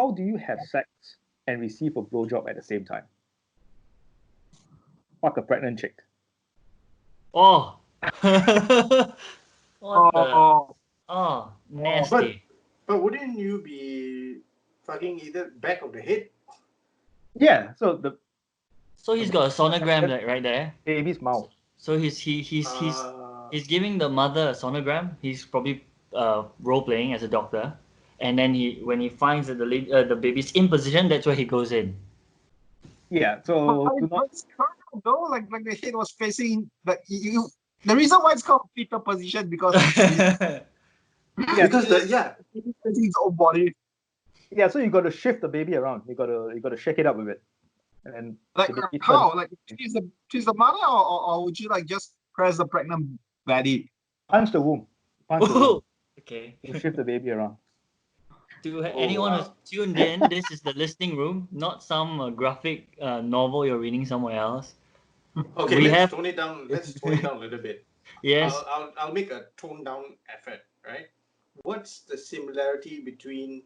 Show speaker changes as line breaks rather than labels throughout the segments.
how do you have sex and receive a blowjob at the same time? Fuck a pregnant chick.
Oh. What the?
Oh,
Oh, nasty.
But wouldn't you be fucking either back of the head?
Yeah, so
So he's got a sonogram right there.
baby's mouth.
So he's giving the mother a sonogram. He's probably role playing as a doctor, and then when he finds that the baby's in position, that's where he goes in.
Yeah, so
it's curved though, like the head was facing you. The reason why it's called fetal position because
Because
it's facing its own body.
yeah, so you got to shift the baby around. You got to shake it up with it, and
Like
the baby
how?
turns.
Like she's the mother, or would you like just press the pregnant belly?
Punch the womb. Punch the womb.
Okay.
You shift the baby around.
To anyone who's tuned in, this is the listening room, not some graphic novel you're reading somewhere else.
Okay, let's tone it down. Let's tone it down a little bit.
Yes.
I'll make a toned down effort, right? What's the similarity between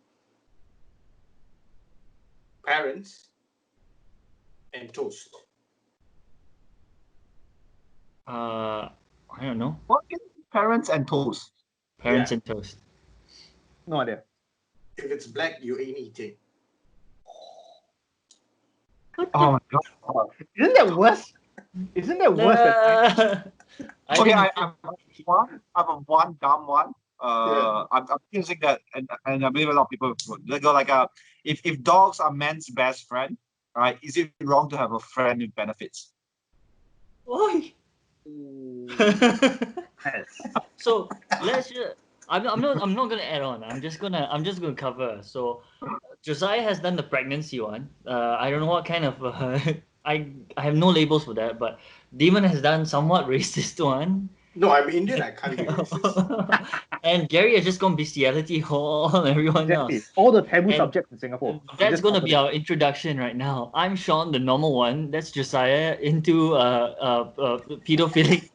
parents and toast?
I don't know.
What is parents and toast?
Parents and toast.
No idea.
If it's black, you ain't eating.
Oh my god!
Isn't that worse? Isn't that worse than
Okay, I have one dumb one. I'm using that, and I believe a lot of people would. They go like, if dogs are man's best friend, right? Is it wrong to have a friend with benefits?
Why? So let's just. I'm not gonna add on. I'm just gonna cover. So Josiah has done the pregnancy one. I don't know what kind of. I have no labels for that, but Demon has done somewhat racist one.
No, I'm Indian. I can't be racist.
And Gary has just gone bestiality on everyone else.
all the taboo
And
subjects in Singapore.
That's going to be our introduction right now. I'm Sean, the normal one. That's Josiah into pedophilic,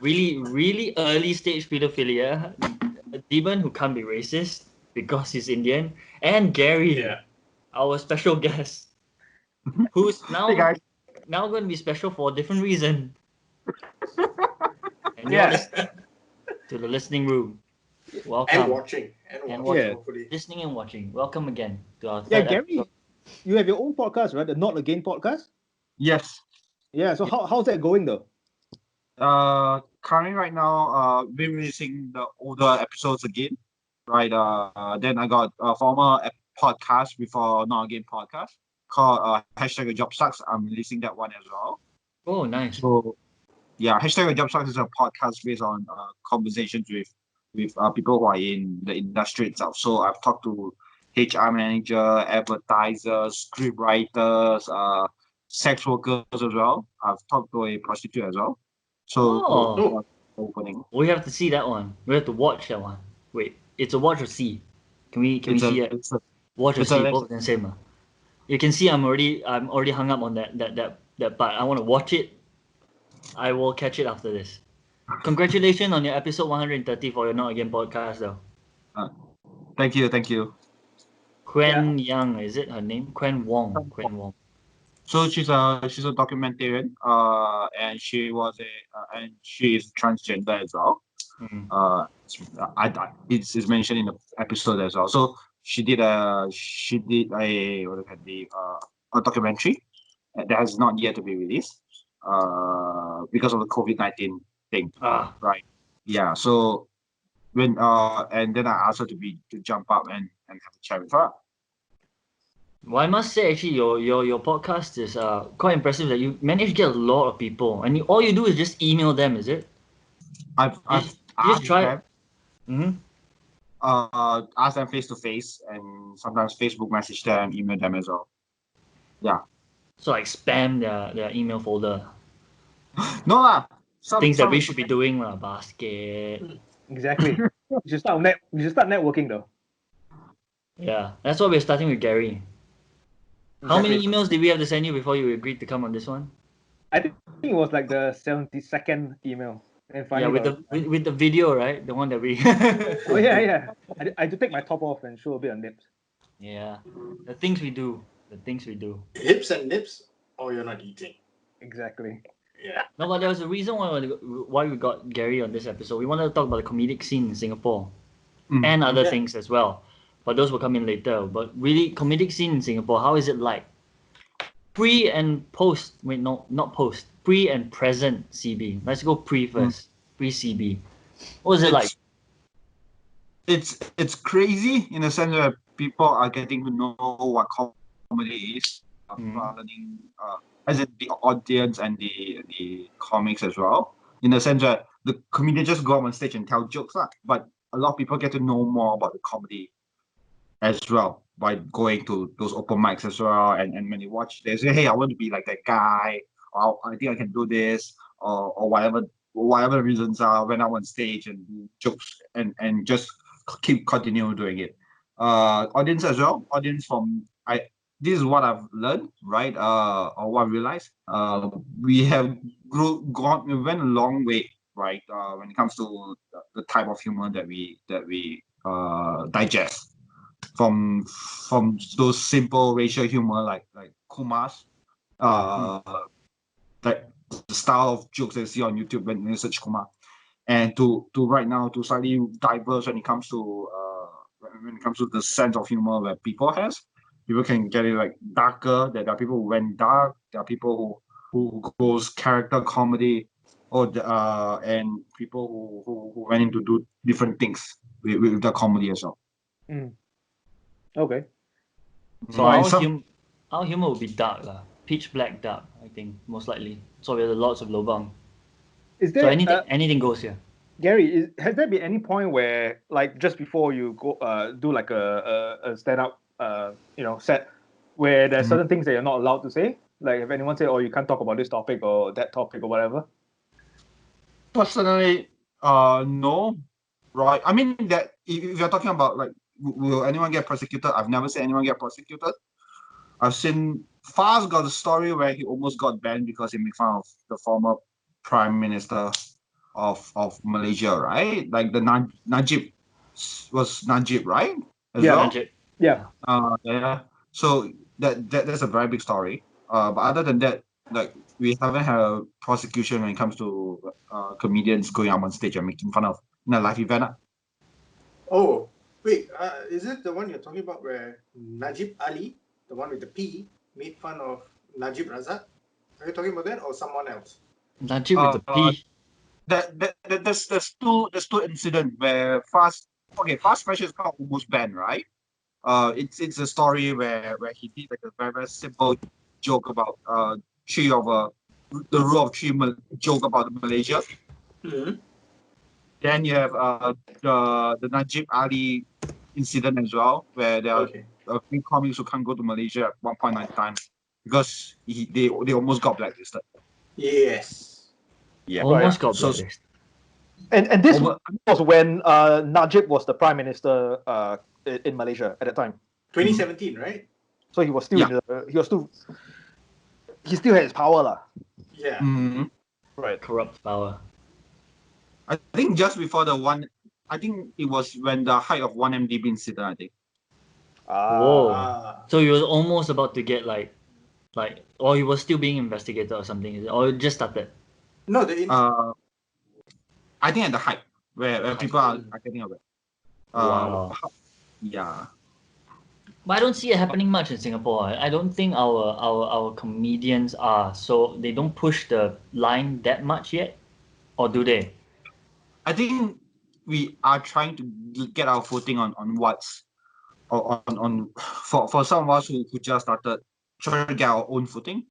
really early stage pedophilia. A demon who can't be racist because he's Indian. And Gary, our special guest, who's now going to be special for a different reason. And you're listening to the listening room. Welcome.
And watching. Hopefully.
Listening and watching. Welcome again to our
Yeah,
third
Gary,
episode.
you have your own podcast, right? The Not Again podcast?
Yes.
Yeah, so how's that going though?
Currently right now, we're releasing the older episodes again, right? Then I got a former podcast before Not Again podcast called Hashtag Job Sucks. I'm releasing that one as well.
Oh, nice.
So, yeah, Hashtag Job Sucks is a podcast based on conversations with people who are in the industry itself. So I've talked to HR manager, advertisers, script writers, sex workers as well. I've talked to a prostitute as well. So opening.
We have to see that one. We have to watch that one. Wait, it's a watch or see? Can we see it? Watch or see? Both the same. You can see I'm already hung up on that part. I want to watch it. I will catch it after this. Congratulations on your episode 130 for your Not Again podcast, though.
Thank you.
Quen Yang, is it her name? Quen Wong.
So she's a documentarian, and she is transgender as well. It's mentioned in the episode as well. So she did a documentary that has not yet to be released, because of the COVID-19 thing. Right. Yeah. So when and then I asked her to jump up and have a chat with her.
Well, I must say, actually, your podcast is quite impressive. That you manage to get a lot of people, and all you do is just email them, is it?
I've
just tried.
Ask them face to face, and sometimes Facebook message them, email them as well. Yeah.
So like spam their email folder.
No lah.
Things that we should be doing lah, basket.
Exactly. You should start networking though.
Yeah, that's why we're starting with Gary. How many emails did we have to send you before you agreed to come on this one?
I think it was like the 72nd email. And
with the video, right? The one that we.
Oh yeah. I had to take my top off and show a bit of nips.
Yeah, the things we do, the things we do.
Hips and nips, or you're not eating.
Exactly.
Yeah.
No, but there was a reason why we got Gary on this episode. We wanted to talk about the comedic scene in Singapore
Mm.
and other
Yeah.
things as well. But those will come in later. But really, comedic scene in Singapore, how is it like? Pre and post. Wait, no, not post. Pre and present CB. Let's go pre first. Pre CB. What was it like?
It's crazy in the sense that people are getting to know what comedy is, people are learning, as in the audience and the comics as well. In the sense that the comedian just go up on stage and tell jokes, lah. But a lot of people get to know more about the comedy as well by going to those open mics as well. And when they watch, they say, "Hey, I want to be like that guy," or "I think I can do this," or whatever the reasons are. Went up on stage and do jokes and just continue doing it. Audience as well. Audience from I. This is what I've learned, right? Or what I realized. We have we went a long way, right? When it comes to the type of humor that we digest from those simple racial humor like Kumas, like the style of jokes that you see on YouTube when you search Kumar, and to right now to slightly diverse when it comes to the sense of humor that people has. People can get it like darker. There are people who went dark. There are people who goes character comedy, and people who went into do different things with the comedy as well.
Mm. Okay.
So our humor will be dark lah. Pitch black dark, I think, most likely. So we have lots of lobang.
Is
So
there
anything goes here.
Gary? Has there been any point where, like, just before you go do like a stand up set, where there's certain things that you're not allowed to say? Like, if anyone say, "Oh, you can't talk about this topic or that topic or whatever."
Personally, no, right? I mean that if you're talking about like, will anyone get prosecuted? I've never seen anyone get prosecuted. I've seen Faz got a story where he almost got banned because he made fun of the former prime minister of Malaysia, right? Like the Najib was Najib, right? As
Yeah.
well.
Najib.
Yeah.
Yeah. So that's a very big story. But other than that, like we haven't had a prosecution when it comes to comedians going up on stage and making fun of in a live event.
Oh, wait. Is it the one you're talking about where Najib Ali, the one with the P, made fun of Najib Razak? Are you talking about that or someone else?
Najib with the P.
There's two incidents where Fast Fashion is kind of almost banned, right? It's a story where he did like a very, very simple joke about the rule of three joke about Malaysia.
Mm-hmm.
Then you have the Najib Ali incident as well, where there are
Okay.
a few comics who can't go to Malaysia at one point in time because they almost got blacklisted.
Yes.
Yeah.
Almost got
So
blacklisted.
And this
Over-
was when Najib was the prime minister in Malaysia at that time.
2017, right?
So he was still
Yeah.
he still had his power lah.
Yeah.
Mhm.
Right.
Corrupt power.
I think just before I think it was when the height of 1MDB incident, I think.
Whoa.
Ah.
So he was almost about to get or he was still being investigated or something, is it? Or it just started.
No,
I think at the height where people are getting away.
Wow.
Yeah.
But I don't see it happening much in Singapore. I don't think our comedians are so they don't push the line that much yet, or do they?
I think we are trying to get our footing on what's on for some of us who just started trying to get our own footing.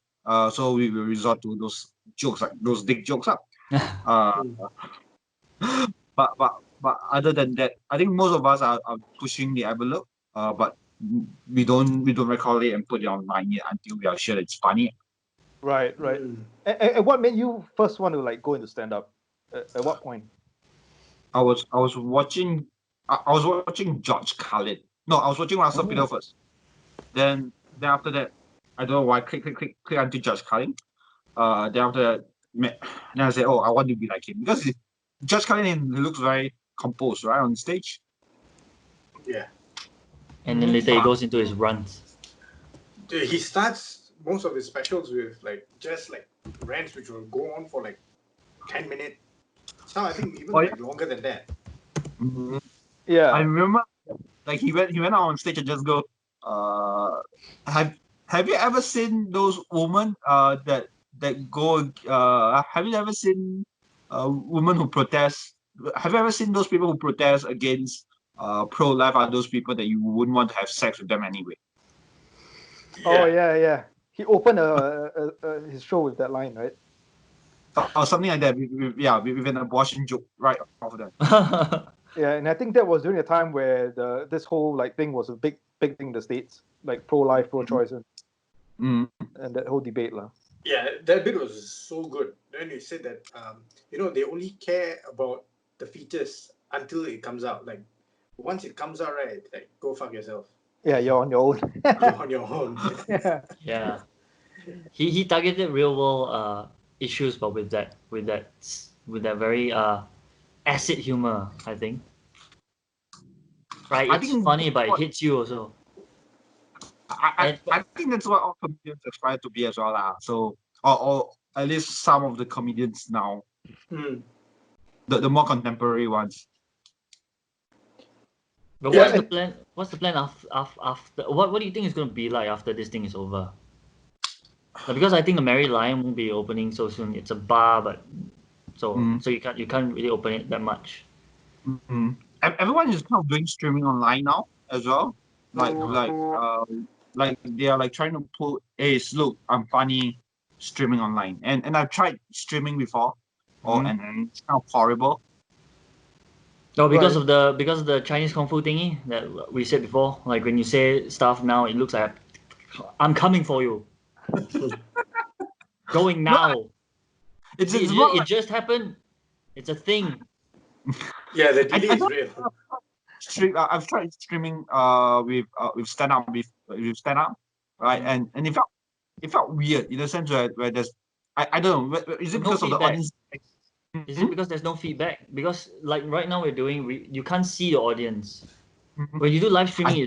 So we will resort to those jokes, like those dick jokes up. But other than that, I think most of us are pushing the envelope. But we don't record it and put it online yet until we are sure it's funny.
Right. And what made you first want to like go into stand up? At what point?
I was watching George Carlin. No, I was watching Russell Peter first. Then after that, I don't know why click until George Carlin. Then after that, then I said, oh, I want to be like him because George Carlin looks very composed, right, on stage.
Yeah.
and then later he goes into his runs.
Dude, he starts most of his specials with just rants which will go on for 10 minutes. Some I think even longer than that.
Mhm.
Yeah.
I remember, like he went out on stage and just go, have you ever seen those women that go have you ever seen women who protest? Have you ever seen those people who protest against pro-life are those people that you wouldn't want to have sex with them anyway?
Oh yeah. He opened his show with that line, right?
Or something like that. With an abortion joke right off that.
Yeah, and I think that was during a time where this whole thing was a big thing in the States, like pro-life, pro-choice, and that whole debate, lah.
Yeah, that bit was so good. Then you said that they only care about the fetus until it comes out. Like once it comes out, right? Like go fuck yourself.
Yeah, you're on your own.
You're on your own.
Yeah.
Yeah, he targeted real world issues, but with that very acid humor, I think. Right,
I
it's
think
funny, but it hits you also.
I think that's what all comedians aspire to be as well, lah. So, or at least some of the comedians now, the more contemporary ones.
But
Yeah,
what's the plan? What's the plan after? What do you think is going to be like after this thing is over? Because I think the Merry Lion won't be opening so soon. It's a bar, but so you can't really open it that much.
Everyone is kind of doing streaming online now as well. Like they are trying to put, hey, look, I'm funny, streaming online, and I've tried streaming before, and it's kind of horrible.
No, because of the Chinese Kung Fu thingy that we said before. Like when you say stuff now, it looks like I'm coming for you. Going now. It just happened. It's a thing.
Yeah, the delay is real.
I've tried streaming with stand up with stand up, right? And it felt weird in the sense where there's I don't know, is it because of the audience?
Is it because there's no feedback? Because like right now you can't see your audience. When you do live streaming,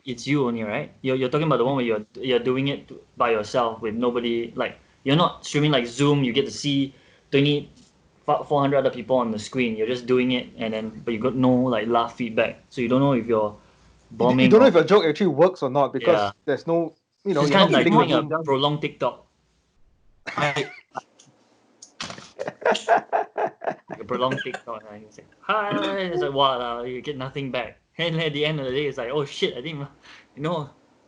it's you only, right? You're talking about the one where you're doing it by yourself with nobody. Like you're not streaming like Zoom. You get to see 400 other people on the screen. You're just doing it, but you got no laugh feedback, so you don't know if you're bombing.
You don't know if a joke actually works or not because there's no,
it's kind of like doing a prolonged TikTok. Like a prolonged TikTok, and you say hi. It's like what? You get nothing back, and at the end of the day, it's like, oh shit, I didn't.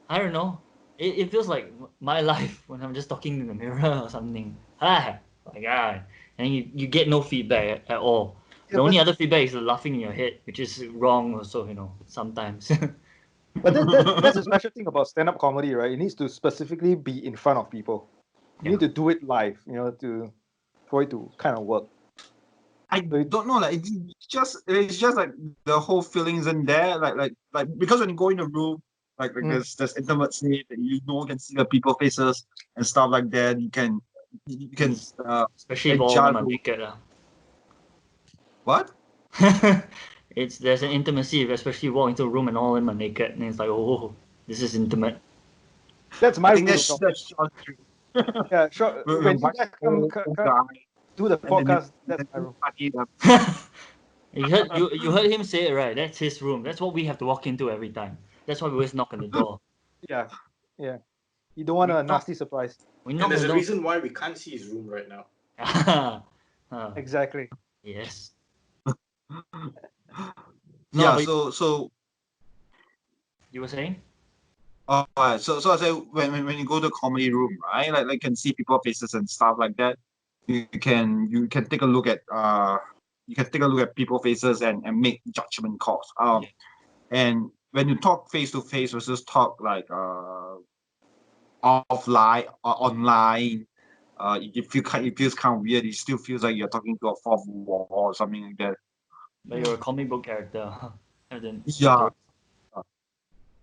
I don't know. It feels like my life when I'm just talking in the mirror or something. Hi, my God, and you get no feedback at all. The only other feedback is laughing in your head, which is wrong also, sometimes.
But that's a special thing about stand-up comedy, right? It needs to specifically be in front of people. You need to do it live, for it to kind of work.
I don't know, it's just like the whole feeling isn't there, like because when you go in the room, there's intimacy that no one can see the people faces and stuff like that. You can
especially if all of them are naked.
What?
There's an intimacy, especially if you walk into a room and all of them are naked, and it's like, oh, this is intimate.
That's my rule.
That's
yeah, sure. When you guys come do the podcast, that's my room.
You heard him say it, right? That's his room. That's what we have to walk into every time. That's why we always knock on the door.
Yeah. You don't want a nasty surprise.
And there's a reason why we can't see his room right now.
Exactly.
Yes.
So
you were saying?
So I say when you go to the comedy room, right? Like can see people faces and stuff like that. You can take a look at people faces and make judgment calls. And when you talk face to face versus talk like offline or online, it feels kind of weird. It still feels like you're talking to a fourth wall or something like that.
But you're a comic book character.
Yeah.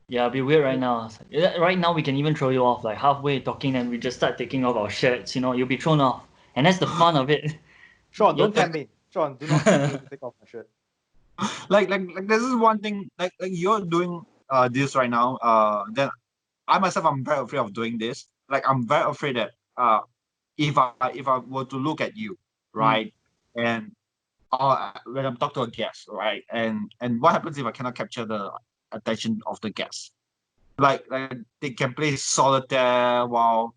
Yeah, it'd be weird right now. Right now, we can even throw you off. Like halfway talking, and we just start taking off our shirts. You'll be thrown off, and that's the fun of it.
Sean, don't tempt me. Sean, do not tempt me to take off my shirt.
Like this is one thing. Like you're doing this right now, then I myself I'm very afraid of doing this. Like I'm very afraid that if I were to look at you, right, and when I'm talking to a guest, right, and what happens if I cannot capture the attention of the guest? Like they can play solitaire while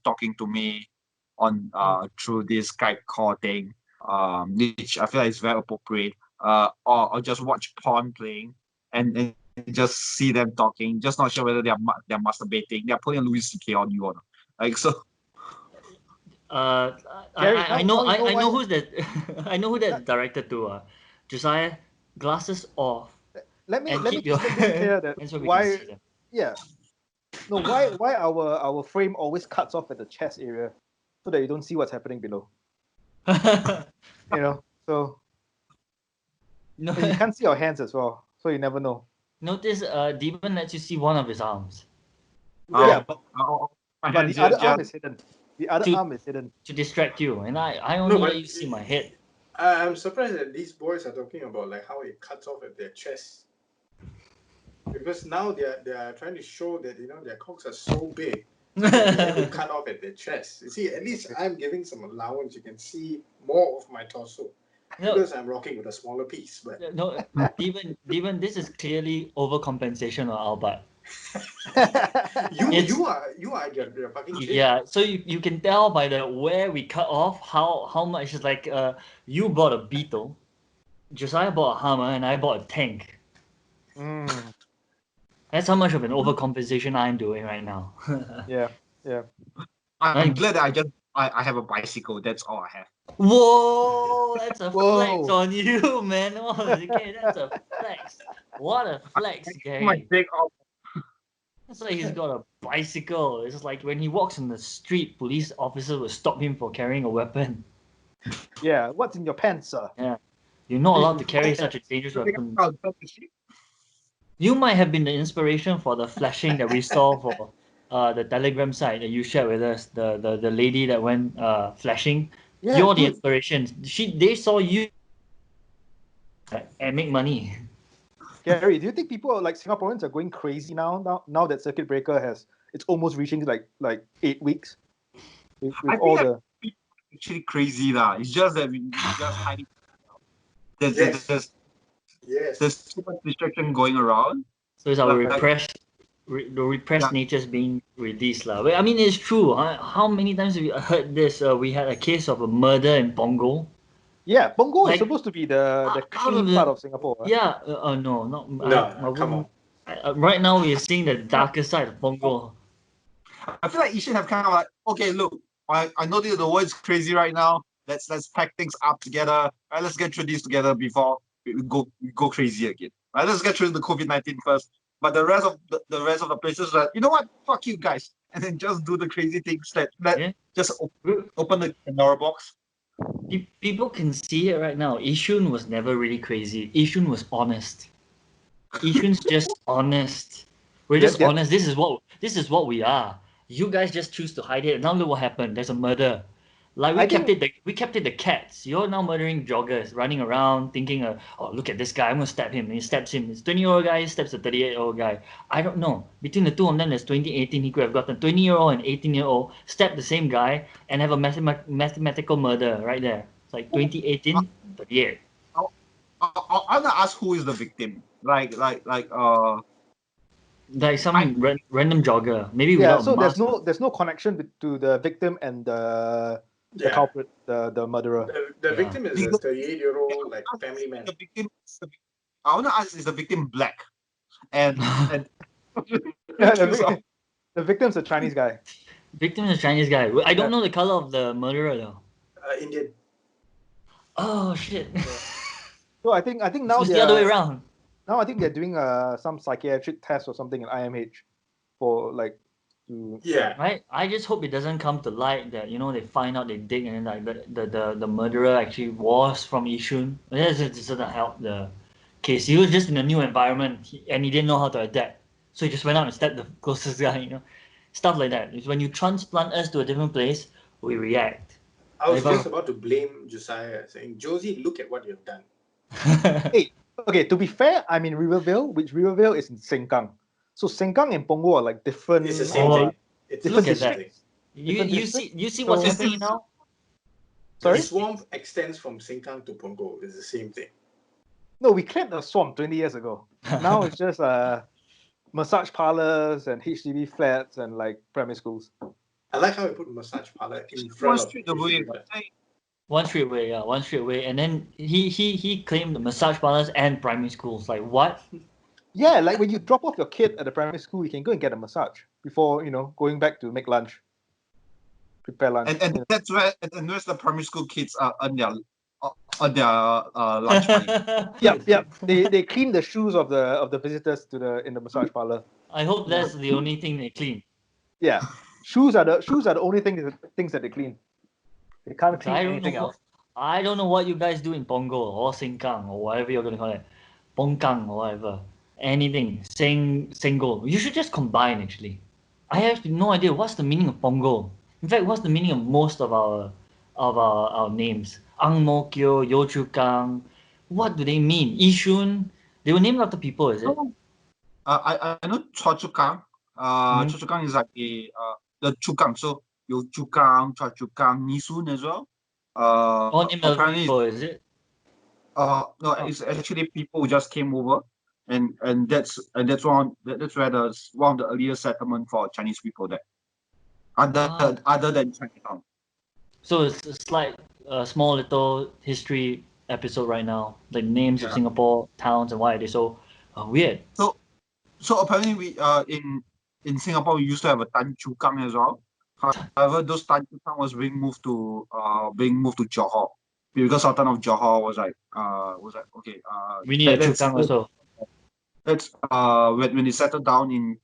talking to me on through this Skype call thing, which I feel like is very appropriate. Or just watch porn playing and just see them talking, just not sure whether they're masturbating, they're putting a Louis C.K. on you or not. Like so.
Gary,
I
now
know
you know
I know
why-
who's that. I know who that's directed to. Josiah, glasses off
let me
and
let me
keep your
just make this clear that
and so we can
why
see them.
yeah no why our frame always cuts off at the chest area so that you don't see what's happening below. You know, so
No,
and you can't see our hands as well, so you never know.
notice Demon lets you see one of his arms
Yeah, but
My
but
hands
the other
just-
arm is hidden. The other
To-
arm is hidden.
to distract you, and I only
but
let you see my head.
I'm surprised that these boys are talking about like how it cuts off at their chest. Because now they are trying to show that their cocks are so big that they have to cut off at their chest. You see, at least I'm giving some allowance. You can see more of my torso
No,
because I'm rocking with a smaller piece. But
no, Demon, this is clearly overcompensation on our part. It's-
you are you're fucking shit.
Yeah, so you can tell by the where we cut off how much is like you bought a Beetle, Josiah bought a Hummer, and I bought a tank.
Mm,
That's how much of an overcompensation I'm doing right now.
yeah.
I'm glad that I have a bicycle. That's all I have.
Whoa, that's a flex
Whoa.
on you, man. Oh, okay, that's a flex. What a flex,
My
Gary.
dick off.
It's like he's got a bicycle. It's like when he walks in the street, police officers will stop him for carrying a weapon.
Yeah. What's in your pants, sir?
You're not allowed to carry such a dangerous weapon. You might have been the inspiration for the flashing that we saw for the Telegram site that you shared with us. The lady that went flashing.
Yeah,
You're the
dude.
inspiration. They saw you and make money.
Gary, do you think people like Singaporeans are going crazy now that circuit breaker it's almost reaching like 8 weeks with
I
all
think
the
actually crazy lah. It's just that we just hiding.
Yes.
There's too much distraction going around.
So it's our
Like-
the repressed natures being released lah. I mean, it's true. How many times have you heard this? We had a case of a murder in Punggol.
yeah. Punggol
Like-
is supposed to be the
Out of
clean
the-
part of Singapore. Right?
Yeah, no, not
No, come on.
Right now, we're seeing the darker side of Punggol.
I feel like you should have kind of like, okay, look, I know that the world's crazy right now. Let's pack things up together. All right, let's get through this together before we go crazy again. All right, let's get through the COVID-19 first. But the rest of the places, that you know what, fuck you guys, and then just do the crazy things
Yeah.
just open the Pandora box.
People can see it right now. Yishun was never really crazy. Yishun was honest. Yishun's just honest. We're just
Yeah.
honest. This is what we are. You guys just choose to hide it. Now look what happened. There's a murder. Like we kept it the cats. You're now murdering joggers, running around thinking, oh look at this guy, I'm gonna stab him. And he stabs him. It's 20-year-old guy stabs a 38-year-old guy. I don't know. Between the two of them, there's 2018. He could have gotten 20-year-old and 18-year-old, stab the same guy, and have a mathematical murder right there. It's like 2018, 38.
I'm gonna ask who is the victim. Like
Some random jogger, maybe
Yeah.
without
So
a mask.
there's no connection to the victim and the culprit, the murderer.
The
Yeah.
victim is a 38-year-old like family man.
the victim. I want to ask: is the victim black? And
Yeah, the victim's a Chinese guy.
Victim is a Chinese guy. I don't know the color of the murderer though.
Indian.
Oh shit.
So I think now
So it's the other way around.
Now I think they're doing some psychiatric test or something in IMH for like to
Yeah.
Right? I just hope it doesn't come to light that they find out, they dig, and then like the murderer actually was from Yishun. That doesn't help the case. He was just in a new environment and he didn't know how to adapt, so he just went out and stabbed the closest guy. Stuff like that. It's when you transplant us to a different place, we react.
I was
Like,
just about to blame Josiah, saying, Josie, look at what you've done.
Hey, okay, to be fair, I'm in Rivervale, which Rivervale is in Sengkang. So Sengkang and Punggol are like different.
It's the same
Oh,
thing. It's the
different
look at
same
that.
thing.
Different
You see what's
So-
happening now?
The
Sorry?
swamp extends from Sengkang to Punggol. It's the same thing.
No, we cleared the swamp 20 years ago. Now it's just massage parlors and HDB flats and like primary schools.
I like how we put massage parlor in
One
front of
street away.
HDB flat.
One straight way, yeah, one straight way. And then he claimed the massage parlors and primary schools. Like what?
Yeah, like when you drop off your kid at the primary school, you can go and get a massage before, going back to make lunch. Prepare lunch.
And that's where the primary school kids are on their lunch money.
Yep. They clean the shoes of the visitors in the massage parlor.
I hope that's the only thing they clean.
Yeah. Shoes are the only things that they clean. They can't clean
I don't
anything
know.
else.
I don't know what you guys do in Punggol or Sengkang or whatever you're gonna call it, Pongkang or whatever. Anything, Senggol. You should just combine. Actually, I have no idea what's the meaning of Punggol. In fact, what's the meaning of most of our names? Ang Mo Kio, Yio Chu Kang. What do they mean? Yishun. They were named after people, is it?
I know Chua Chu Kang.
Mhm.
Chua Chu Kang is like the Chu Kang. So Yo Chu Kang, Chua Chu Kang, Nisun as well.
All named after
Apparently,
people, is it?
no, it's actually people who just came over, and that's where one of the earliest settlement for Chinese people there. Other than Chinatown.
So it's like a small little history episode right now, like names of
Yeah.
Singapore towns and why are they so weird.
So apparently we in Singapore we used to have a Tan Chu Kang as well. However, those Tan Chu Kang was being moved to Johor because Sultan of Johor was like okay
We need a
let's-
Chukang also.
Let's when they settled down in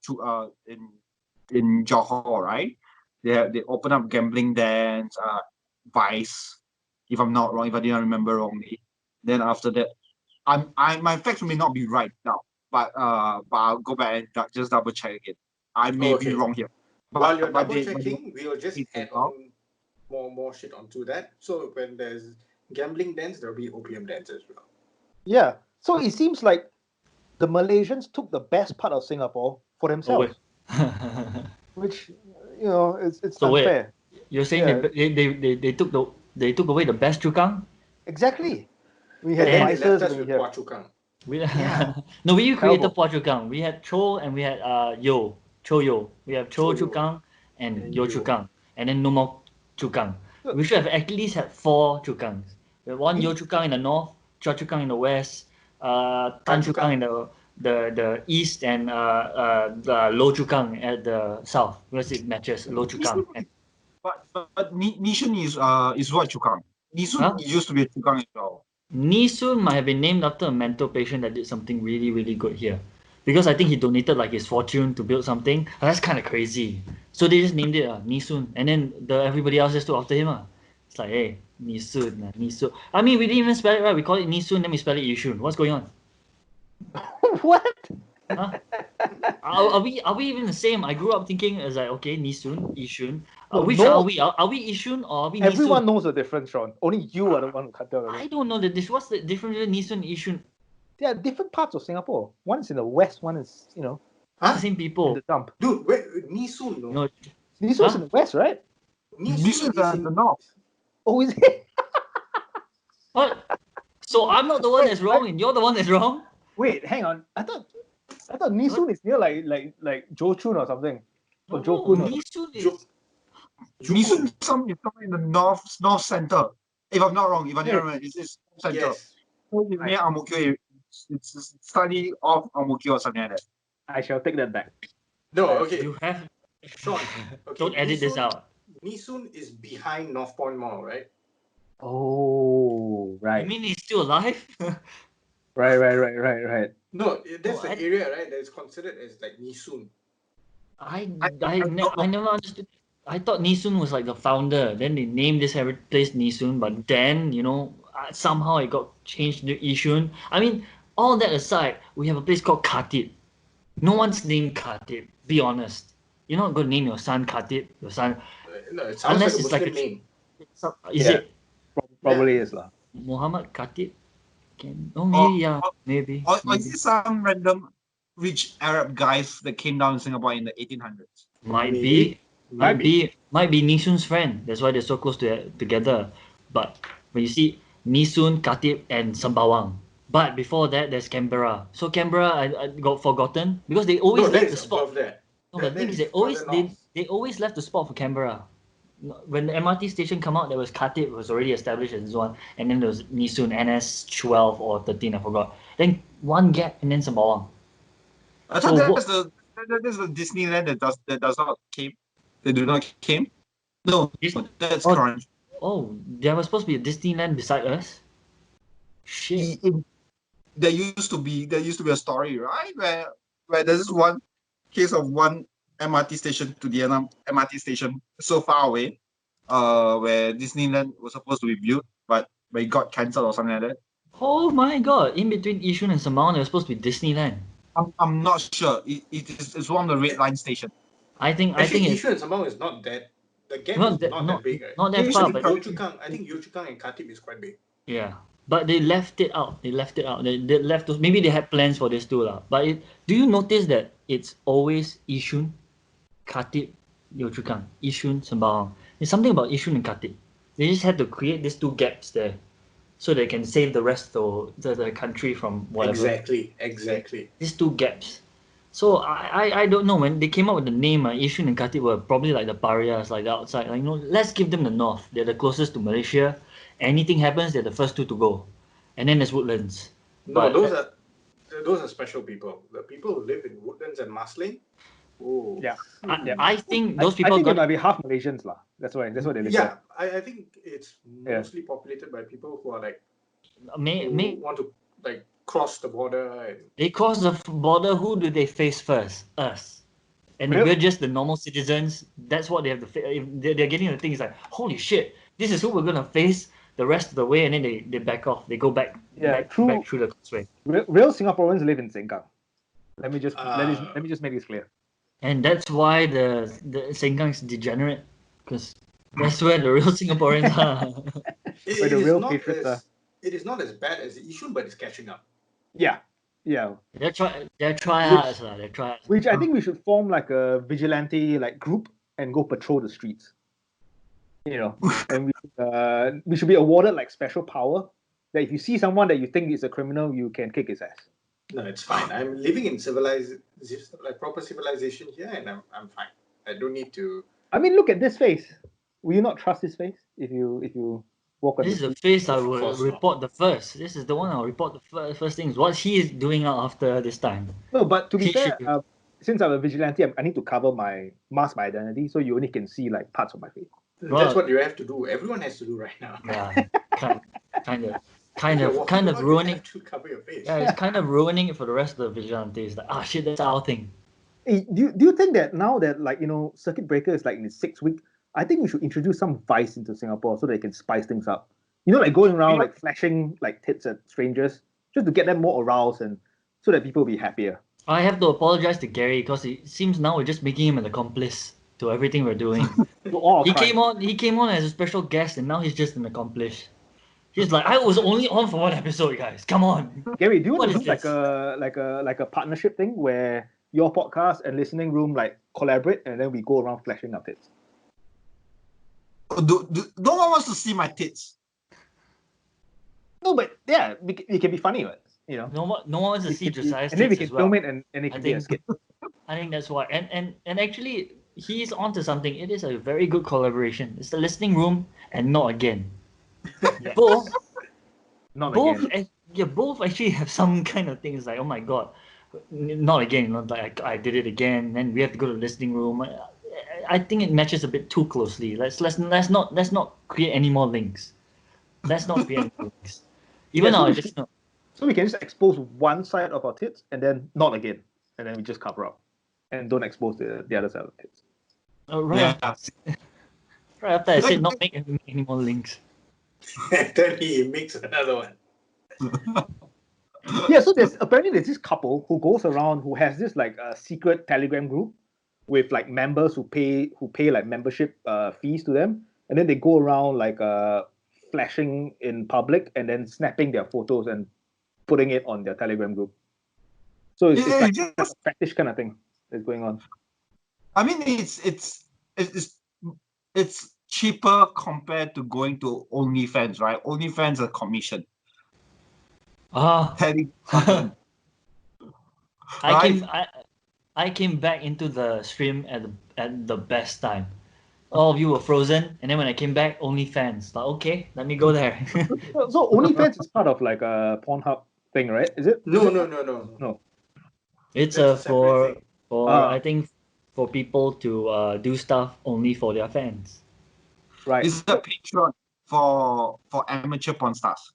Johor, right? They open up gambling dens, Vice, if I'm not wrong, if I didn't remember wrongly. Then after that, my facts may not be right now, but I'll go back and just double check again. I may be
Okay.
wrong here.
While you're
but
double
they-
checking, we will just
it's
add
out.
on more shit onto that. So when there's gambling dens, there'll be opium dens as well.
Yeah. So it seems like the Malaysians took the best part of Singapore for themselves, which it's
So wait.
unfair.
You're saying
Yeah.
they took away the best Chukang?
Exactly. We had
Then-
They
vices
left us
over
with
here.
Hua Chu Kang.
We
Yeah.
no, we created
Terrible.
Phua Chukang. We had Cho and we had Yo. Cho Yo. We have Cho
Cho Yo.
Chukang and
And
Yo
Yo.
Chukang. And then no more Chukang.
Look.
We should have at least had 4 Chukangs. We have one
We-
Yo Chukang in the north, Chua Chukang in the west, Tan
Tan
Chukang in the east, and the Lo Chukang at the south. Because it matches Lo Chukang. And,
But Nishan is what Chukang. Nisun
Huh?
used to be a Chukang as well.
Nisun might have been named after a mental patient that did something really, really good here. Because I think he donated like his fortune to build something. That's kind of crazy. So they just named it Nisun. And then everybody else just took after him. It's like, hey, Nisun. Nisun. I mean, we didn't even spell it right. We call it Nisun, then we spell it Yishun. What's going on?
What?
Huh? Are we even the same? I grew up thinking it's like, okay, Nisun, Yishun.
No,
Which
no.
are we? Are we Yishun or are we Nisun?
Everyone knows the difference, Sean. Only you are the one who can't tell the
I
difference.
don't know the difference. What's the difference between Nisun and Yishun?
There are different parts of Singapore. One is in the west, one is,
The
Huh?
same
in
people.
the dump.
Dude, wait, Nisun, no?
No,
This
Huh?
was in the west, right?
Nisun is the north.
Oh, is it?
what? So I'm not the one that's wrong and you're the one that's wrong?
Wait, hang on. I thought Nisun is near like Jochun or something. Or
No,
Jokun or
Nisun is...
Jo-
Nisun is somewhere in the north center. If I'm not wrong, if I didn't remember, it's center.
Yes.
So it's near Ang Mo Kio. It's slightly off Ang Mo Kio or something like that.
I shall take that back.
No, okay.
You have...
Sean, okay,
Don't edit this
Nisun-
out.
Nisun is behind North Point Mall, right?
Oh,
You
right.
mean he's still alive?
Right.
No, that's
No,
the
I-
area, right? That is considered as like Nisun.
I
don't know.
never understood. I thought Nisun was like the founder. Then they named this place Nisun, but then, somehow it got changed to Yishun. I mean, all that aside, we have a place called Khatib. No one's named Khatib. Be honest. You're not going to name your son Khatib. Your son...
No, it sounds
Unless
like a
it's like
Muslim
a-
name.
Is
Yeah.
it
Probably is lah.
Muhammad Khatib? Oh, maybe,
Or,
yeah,
or,
maybe.
or is it some random rich Arab guys that came down in Singapore in the 1800s?
Might
Maybe.
be, might be Nisun's friend. That's why they're so close together. But when you see Nisun, Khatib, and Sembawang, but before that there's Canberra. So Canberra, I got forgotten because they always
No, that
left the
is
spot.
above that.
No, but the thing
That
is
is further north.
they always left the spot for Canberra. When the MRT station come out, there was Khatib was already established as one, and then there was Nisun NS 12 or 13, I forgot. Then one gap, and then Sembawang.
I
So
thought
what?
that's the Disneyland that does not came. They do not came. No,
This,
that's
oh,
correct.
oh, there was supposed to be a Disneyland beside us. Shit.
There used to be a story, right, where there's this one case of one MRT station to the other MRT station so far away, where Disneyland was supposed to be built, but it got cancelled or something like that.
Oh my god! In between Yishun and Sembawang, there was supposed to be Disneyland.
I'm not sure. It's one of the red line station.
I
Actually,
think it's
Yishun and Sembawang is not that. The gap is not that big, right?
not that
Yishun
far,
and
but
Yio Chu Kang, I think Yio Chu Kang and Khatib is quite big.
yeah. But they left it out. They left it out. They left those. Maybe they had plans for this too, lah. But do you notice that it's always Yishun, Khatib, Yio Chu Kang, Yishun, Sembawang? There's something about Yishun and Khatib. They just had to create these two gaps there, so they can save the rest of the country from whatever.
Exactly.
These two gaps. So I don't know, when they came up with the name, Yishun and Khatib were probably like the pariahs, like the outside. Like, let's give them the north. They're the closest to Malaysia. Anything happens, they're the first two to go. And then there's Woodlands.
No,
But
those are special people. The people who live in Woodlands and Marsiling. Oh.
Yeah. Yeah.
I think
I,
those
I
people
think it
got
might be half Malaysians lah. That's why they live
Yeah,
there.
I think it's mostly populated by people who are like who want to like cross the border and
they cross the border. Who do they face first? Us. And if
Well-
we're just the normal citizens, that's what they have to face. If they're getting the thing, it's like, holy shit, this is who we're gonna face the rest of the way, and then they back off. They go back, back through the causeway.
Real Singaporeans live in Sengkang. Let me just
Uh,
let me just make this clear.
And that's why the Sengkang's degenerate, because that's where the real Singaporeans are.
Where the
is
real
not
patriots are.
it is not as bad as Yishun, but it's catching up.
Yeah.
They're tryhards, lah. They're tryhards.
Which I think we should form like a vigilante like group and go patrol the streets. And we should be awarded like special power that if you see someone that you think is a criminal, you can kick his ass.
No, it's fine. I'm living in like proper civilization here, and I'm fine. I don't need to.
I mean, look at this face. Will you not trust this face if you walk on
This is
the
the
street?
face I
Of
will
course not.
report the first. This is the one I'll report the first things. What he is doing out after this time.
No, but to be
He
fair,
should-
since I'm a vigilante, I need to cover mask my identity, so you only can see like parts of my face.
Well-
That's what you have to do. Everyone has to do right now.
Yeah, kind
If you're
of
walking around, you
ruining.
have to cover your face.
Yeah, it's kind of ruining it for the rest of the vigilantes. Like, shit, that's our thing.
Hey, do you think that now that circuit breaker is like in its 6th week, I think we should introduce some vice into Singapore so they can spice things up. Like going around like flashing like tits at strangers just to get them more aroused and so that people will be happier.
I have to apologize to Gary because it seems now we're just making him an accomplice to everything we're doing.
To all
He
crime.
came on as a special guest, and now he's just an accomplice. He's like, I was only on for one episode, guys. Come on.
Gary, do you want
What
to
is
do like a partnership thing where your podcast and listening room like collaborate and then we go around flashing our tits?
No one wants to see my tits.
No, but yeah, it can be funny, right?
No one wants to see Josiah's
and then we
tits
can
as well.
film it and it can be a skit.
I think that's why. And actually, he's onto something. It is a very good collaboration. It's the listening room and not again. Both
Not
both
again.
both actually have some kind of things like, oh my god, not again. Not like I did it again. Then we have to go to the listening room. I think it matches a bit too closely. Let's not create any more links. Let's not create any links. Even
Yeah, so
now, I
we
just
should- So we can just expose one side of our tits and then not again. And then we just cover up. And don't expose the other side of the tits.
right,
Yeah.
right after I said not make any more links.
Then he makes another one.
Yeah, so there's this couple who goes around who has this like secret Telegram group with like members who pay like membership fees to them, and then they go around like flashing in public and then snapping their photos and putting it on their Telegram group. So it's
Yeah,
like
just-
a fetish kind of thing that's going on.
I mean, it's cheaper compared to going to OnlyFans, right? OnlyFans are commission.
Ah,
Telegram,
I
right?
came I came back into the stream at the best time. All of you were frozen, and then when I came back, OnlyFans. Like, okay, let me go there.
So OnlyFans is part of like a Pornhub thing, right? Is it?
No,
Is it?
no.
It's
That's a separate thing.
I think for people to do stuff only for their fans.
Right.
It's a Patreon for amateur porn stars.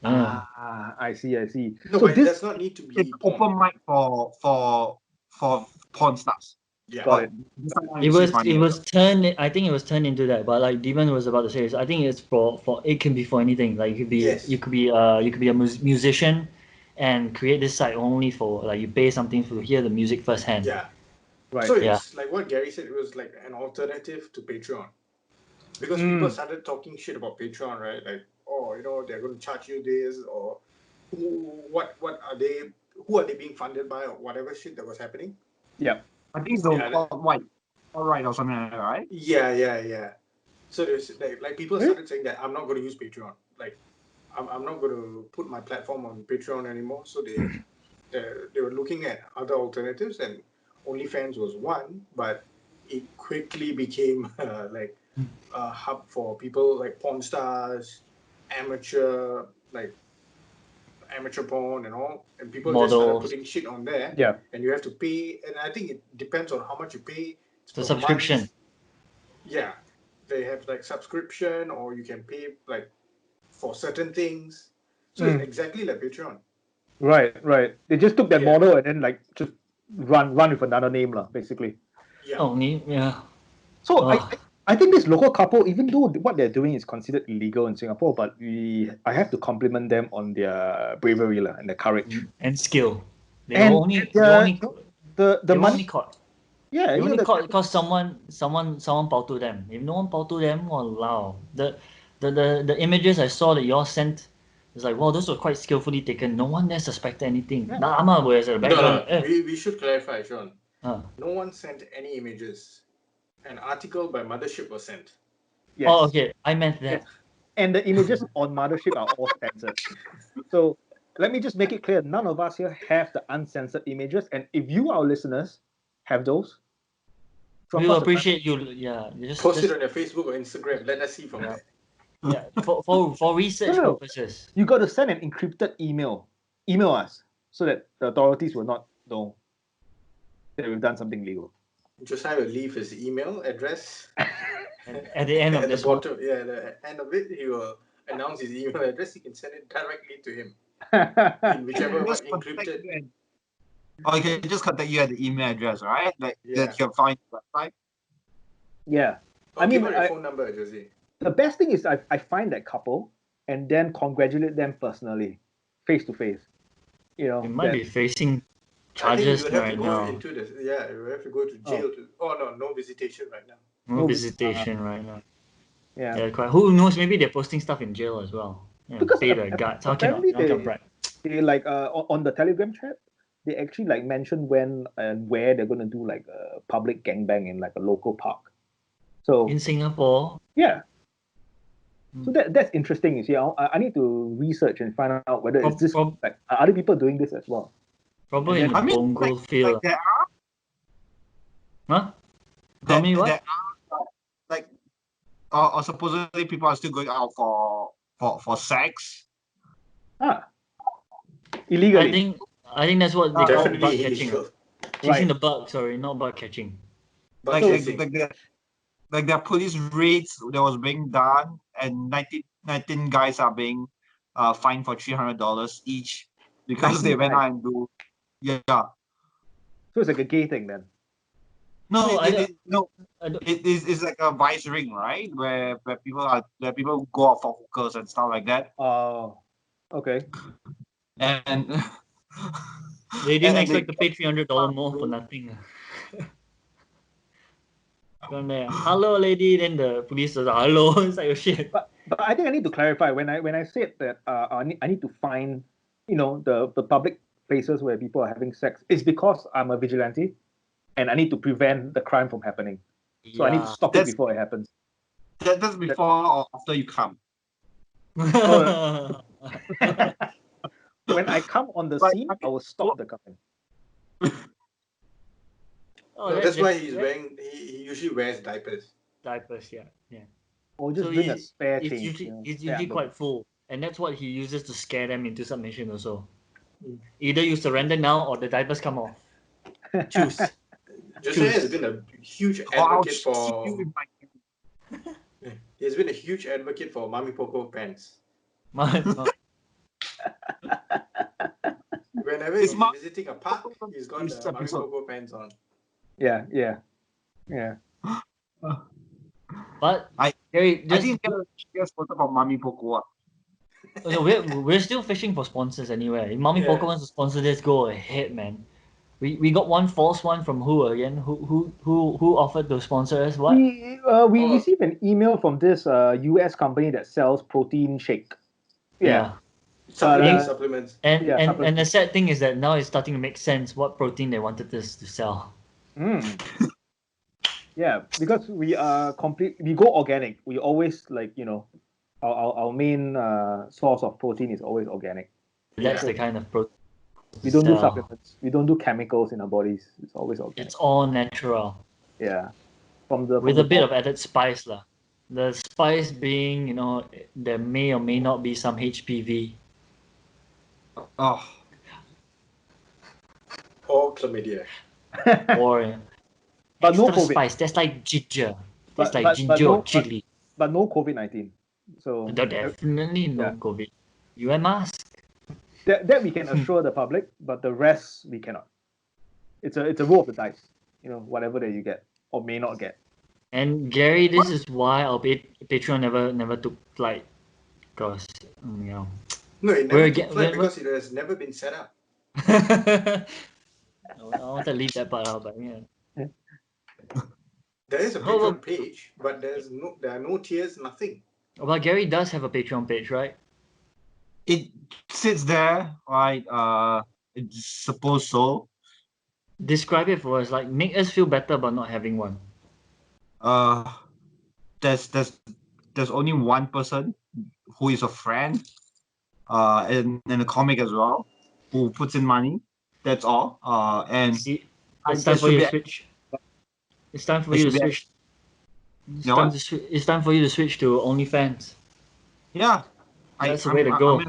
I see.
No,
So
but it
this
does not need to
It's
be porn.
open mic for porn stars.
Yeah.
got it.
It was turned. I think it was turned into that. But like Demon was about to say, I think it's for it can be for anything. Like you
Yes.
could be a musician, and create this site only for like you pay something to hear the music firsthand.
Yeah.
Right.
So it's like what Gary said, it was like an alternative to Patreon. Because people started talking shit about Patreon, right? Like, oh, they're going to charge you this, or what are they, who are they being funded by, or whatever shit that was happening.
Yeah.
I think so.
Yeah,
All right, or something like that, right?
Yeah. So there's like people
Really?
started saying that I'm not going to use Patreon. Like, I'm not going to put my platform on Patreon anymore. So they were looking at other alternatives, and OnlyFans was one, but it quickly became like a hub for people like porn stars, amateur porn and all, and people just started
Models.
putting shit on there.
Yeah.
And you have to pay, and I think it depends on how much you pay. It's
The
per
subscription.
month. Yeah, they have like subscription, or you can pay like for certain things. So it's exactly like Patreon.
Right. They just took that
Yeah.
model and then like just run with another name, lah, basically.
Yeah.
Only yeah.
So
Ugh.
I think this local couple, even though what they're doing is considered illegal in Singapore, but I have to compliment them on their bravery lah, and their courage.
And skill. They
And
were only
the
they were
money,
only caught.
yeah,
They
you know,
only
the,
caught because someone poto to them. If no one poto them, walao. The images I saw that y'all sent, it's like, wow, those were quite skillfully taken. No one there suspected anything.
Yeah.
Nah, ama was at the background.
No. We should clarify, Sean.
Ah.
No one sent any images. An article by Mothership was sent.
yes.
Oh, okay. I meant that.
Yes. And the images on Mothership are all censored. So let me just make it clear: none of us here have the uncensored images, and if you, our listeners, have those, drop
We will
us a
appreciate you. Yeah, you
Post it on your Facebook or Instagram. Let us see from
Yeah.
there.
yeah for research
No.
purposes.
You got to send an encrypted email. Email us so that the authorities will not know that we've done something legal.
Josiah will leave his email address.
And at the end of
At the
this one,
bottom, at the end of it, he will announce his email address. You can send it directly to him in whichever
Just contact
encrypted.
you and- Or you can just contact you at the email address, right? Like
Yeah.
that you can find the website.
Yeah.
Or
mean,
give out your phone number, Josie.
The best thing is I find that couple and then congratulate them personally, face to face. You know,
you might be facing
I think
charges
you would have
right
to go
now.
into the you would have to go to jail to. Oh no visitation right now.
No
No,
visitation right now.
yeah.
Yeah, quite. Who knows? Maybe they're posting stuff in jail as well. Yeah,
Because
pay the guards. How cannot?
apparently
Bribe.
they like on the Telegram chat, they actually like mention when and where they're gonna do like a public gangbang in like a local park. So
In Singapore,
yeah. So that's interesting. You see, I need to research and find out whether it's this like are other people doing this as well.
probably
And
in the
I mean,
Punggol
like
field.
there are
Huh? How many what?
there are like or supposedly people are still going out for sex.
Illegally.
I think that's what they call bug
Definitely
catching.
illegal.
Chasing the bug. Sorry, not bug catching.
But
Like there are police raids that was being done, and 19 guys are being fined for $300 each because they went out and do
So it's like a gay thing then.
No, I don't-
it's like a vice ring, right? Where people go out for hookers and stuff like that.
Oh, okay.
And
They didn't
and
expect to pay $300 more for nothing. Gone there. Hello, lady. Then the police was like, hello. It's like, oh shit.
But I think I need to clarify when I said that I need to find the public places where people are having sex is because I'm a vigilante and I need to prevent the crime from happening. So I need to stop it
That's-
before it happens.
That's before or after you come.
Oh. When I come on the
But,
scene, I will stop the coming.
Oh,
No,
that-
that's why
that-
he's
that-
wearing. He usually wears diapers.
diapers. Yeah.
Or just
So
bring a
he's-
spare
It's
change.
usually it's
spare
usually
underwear.
quite full, and that's what he uses to scare them into submission. Also,
Mm.
either you surrender now or the diapers come off. Choose.
Josiah has been a huge
Or I'll
advocate
shoot
for.
you with my
He has been a huge advocate for Mami Poco pants.
My-
Whenever
It's
he's
Ma-
visiting a park, he's got
This
the Mami
episode.
Poco pants on.
Yeah.
but
I-
Gary,
I
just
think get spotted from Mami Poco.
no, we're still fishing for sponsors anyway. If Mommy
Yeah.
Poco wants to sponsor this, go ahead, man. We got one false one from who again? Who offered to sponsor us? What?
We
Oh.
received an email from this US company that sells protein shake. Yeah.
Supplements.
And
Yeah,
and
supplements.
the sad thing is that now it's starting to make sense what protein they wanted us to sell.
Mm. Yeah, because we are we go organic. We always our main source of protein is always organic.
That's
Yeah.
the kind of protein.
We don't do
sell.
supplements. We don't do chemicals in our bodies. It's always organic.
It's all natural
Yeah. With
with a bit of added spice, lah. The spice being, there may or may not be some HPV.
Oh,
Or chlamydia.
Or
But no
extra
COVID.
spice. That's like ginger. That's
But-
like
but
ginger
no-
or chili.
but no COVID-19. So
Definitely no
yeah.
COVID. You wear mask.
that we can assure the public, but the rest we cannot. It's a roll of the dice. Whatever that you get or may not get.
And Gary, this is why our Patreon never took flight, because
No, it
We're
never
get-
took flight
we're-
because it has never been set up.
I want to leave that part out, but yeah.
There is a
How
Patreon
about-
page, but there are no tiers, nothing.
Well, Gary does have a Patreon page, right?
it sits there, right? It's supposed so.
Describe it for us, like make us feel better about not having one.
There's only one person who is a friend, in the comic as well, who puts in money. That's all. And
See,
I-
it's time
there
for you
should
to
be-
switch. It's time for
there
you to
should be-
switch. It's
know
time,
what?
it's time for you to switch to OnlyFans.
yeah,
That's the way to go.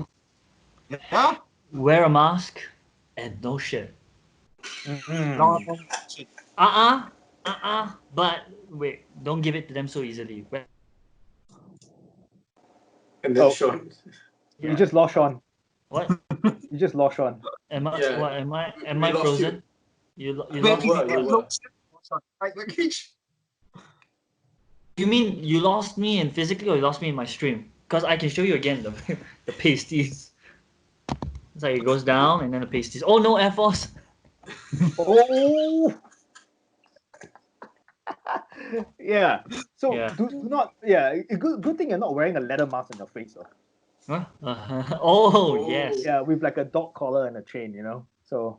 Yeah.
Wear a mask and no shit.
Mm.
No,
But wait, don't give it to them so easily.
And then
Oh.
Sean.
You just lost Sean.
What?
You just lost Sean.
Am I?
Yeah.
What am I? Am
We
I
lost
frozen? You
Wait,
lost
you were,
me.
you were.
You mean you lost me in physically, or you lost me in my stream? Because I can show you again the the pasties. It's like it goes down and then the pasties. Oh no, Air Force.
Oh. Yeah. So
Yeah.
do not. Yeah. Good thing you're not wearing a leather mask on your face though.
Huh? Oh yes.
Yeah, with like a dog collar and a chain. So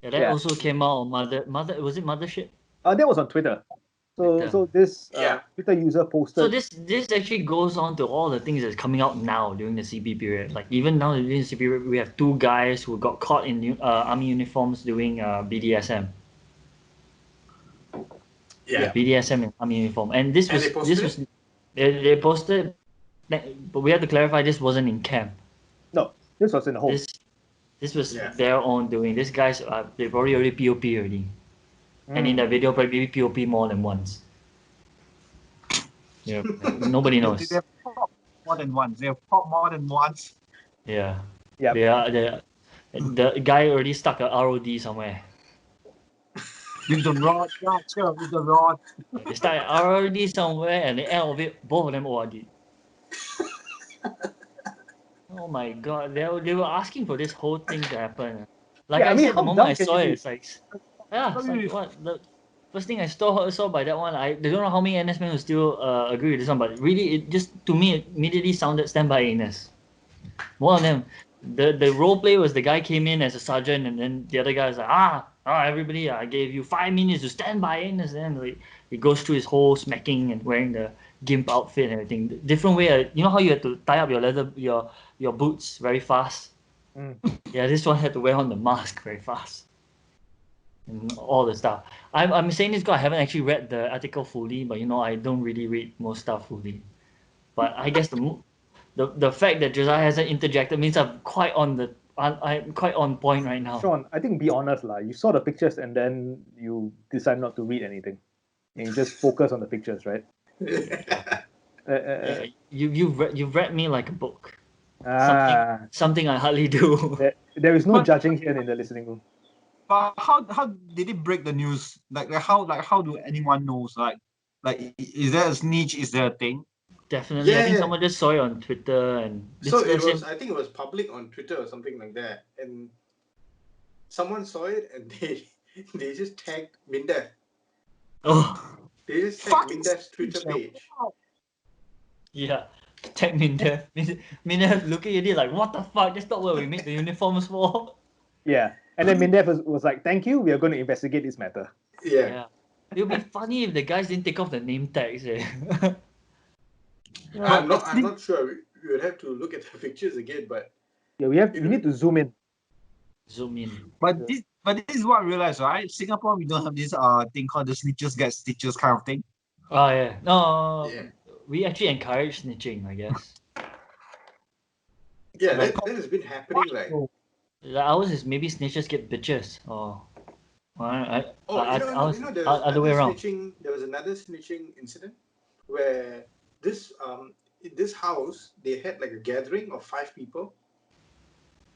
Yeah, that
Yeah.
also came out on mother. Was it Mothership?
that was on Twitter.
Twitter.
So this
Yeah.
Twitter user posted.
So this actually goes on to all the things that's coming out now during the CP period. Like even now during the CP period, we have two guys who got caught in army uniforms doing BDSM.
Yeah.
BDSM in army uniform, and this
And
was
they posted
they posted, but we have to clarify this wasn't in camp.
No, this was in the home.
This was
Yeah.
their own doing. These guys they probably already POP already, and in
Mm.
that video probably POP more than once. Yeah, nobody knows.
They've popped more than once. They've popped more than once.
Yeah.
Yep.
The guy already stuck a ROD somewhere.
With the rod, yeah, sure, with the rod.
They stuck an ROD somewhere, and the end of it, both of them ORD. Oh my god, they were asking for this whole thing to happen. Like
Yeah, I
I
mean,
said, the
how
moment
dumb
I
can
saw
you
it,
be?
it's like, what? The first thing I saw by that one, I don't know how many NS men will still agree with this one, but really, it just, to me, it immediately sounded standby ANS. One of them, The role play was the guy came in as a sergeant, and then the other guy was like, everybody, I gave you 5 minutes to stand by, and then like, he goes through his whole smacking and wearing the gimp outfit and everything. Different way, you know how you had to tie up your boots very fast.
Mm.
Yeah, this one had to wear on the mask very fast, and all the stuff. I'm saying this because I haven't actually read the article fully, but I don't really read most stuff fully. But I guess the fact that Josiah hasn't interjected means I'm quite on point right now.
Sean, I think be honest lah. You saw the pictures and then you decide not to read anything, and you just focus on the pictures, right?
Yeah, you've read me like a book.
Ah,
Something I hardly do.
there is no
But-
judging here in the listening room.
But how did it break the news? How do anyone knows? Is there a snitch? Is there a thing?
Definitely, I think
Yeah.
someone just saw it on Twitter and
So
this
it was,
person-
I think it was public on Twitter or something like that, and someone saw it and they just tagged Mindef.
Oh
They just tagged
Fucking
Mindef's Twitter
snitch.
page.
yeah, tag Mindef. Mindef looking at it like, what the fuck? That's not what we made the uniforms for.
Yeah, and then Mindef was like, "Thank you. We are going to investigate this matter."
Yeah.
Yeah, it would be funny if the guys didn't take off the name tags.
I'm not sure. We would have to look at the pictures again, but
Yeah, we need to zoom in.
Zoom in.
But this is what I realized, right? Singapore, we don't have this thing called the snitches get stitches kind of thing.
Oh yeah, no,
Yeah.
we actually encourage snitching, I guess.
yeah, that has been happening. Like,
Like ours is maybe snitches get bitches, or
you know, there was
other way
another
around.
snitching. There was another snitching incident where this in this house they had like a gathering of 5 people,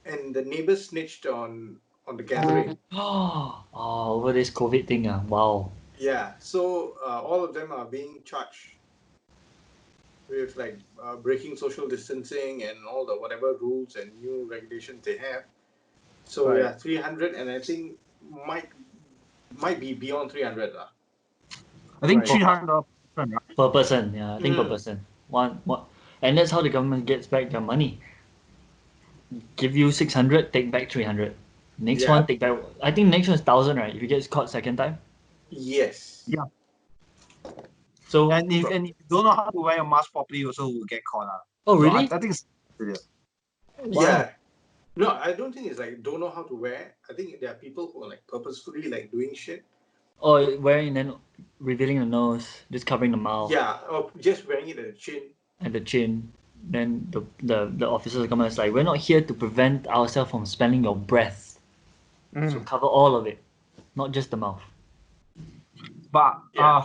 and the neighbors snitched on the gathering.
Oh, over this COVID thing, wow.
Yeah, so all of them are being charged with like breaking social distancing and all the whatever rules and new regulations they have. So
Right.
yeah, 300, and I think might be beyond 300 lah.
I think
Right.
300. Right?
Per person, yeah, I think per person. One, and that's how the government gets back their money. Give you 600, take back 300. Next
Yeah.
one, take back. I think next one is 1,000, right? If you get caught second time.
Yes.
Yeah.
So,
And if you don't know how to wear your mask properly, you also will get caught.
oh
So
really?
I think it's
Yeah. No, I don't think it's like don't know how to wear. I think there are people who are like purposefully like doing shit.
Or wearing and then revealing the nose, just covering the mouth
Yeah, or just wearing it at the chin.
and the chin. Then the officers come and it's like, we're not here to prevent ourselves from smelling your breath. So
Mm.
cover all of it, not just the mouth.
but
Yeah.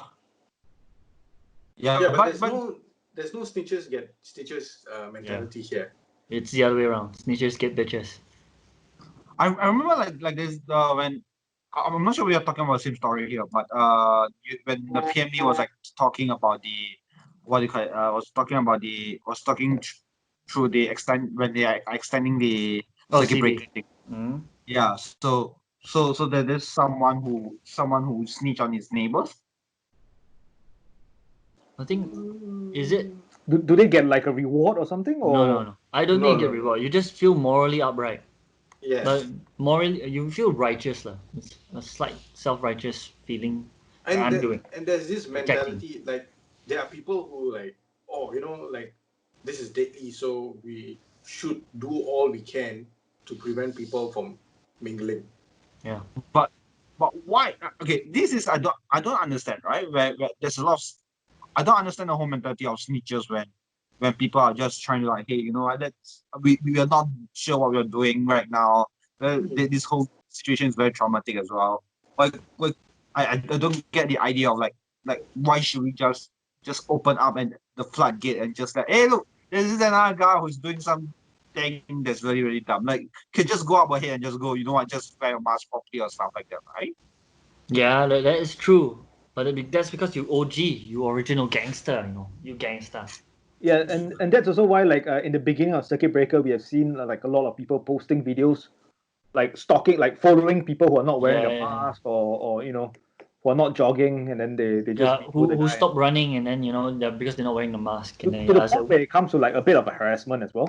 yeah,
Yeah, but
but
there's no snitches get stitches mentality here.
It's the other way around. Snitches get bitches.
I remember like this when I'm not sure we are talking about the same story here, but when the PMD was like talking about the what do you call it? Was talking through the extend when they are extending the
Oh,
circuit
CD.
breaker thing.
Mm.
Yeah, so there is someone who snitched on his neighbors.
I think, is it?
Do they get like a reward or something? Or
No. I don't think you get reward. You just feel morally upright.
Yes.
Like morally, you feel righteous, lah. It's a slight self-righteous feeling. I'm doing.
And there's this
Protecting.
mentality like there are people who like, oh, like this is deadly, so we should do all we can to prevent people from mingling.
But why? Okay, this is I don't understand, right? Where there's a lot of I don't understand the whole mentality of snitches when people are just trying to like, hey, you know what? We are not sure what we're doing right now. This whole situation is very traumatic as well. Like I don't get the idea of like why should we just open up and the floodgate and just like, hey, look, this is another guy who's doing some thing that's really really dumb. Like, could just go up ahead and just go, you know what, just wear a mask properly or stuff like that, right?
Yeah, that is true. But that's because you OG, you original gangster, you gangster.
yeah, and that's also why like in the beginning of Circuit Breaker, we have seen like a lot of people posting videos, like stalking, like following people who are not wearing a
Yeah.
mask or who are not jogging, and then they just
Yeah,
report the
who
guy.
stop running and then because they're not wearing the mask.
to
And then
the point where it comes to like a bit of a harassment as well.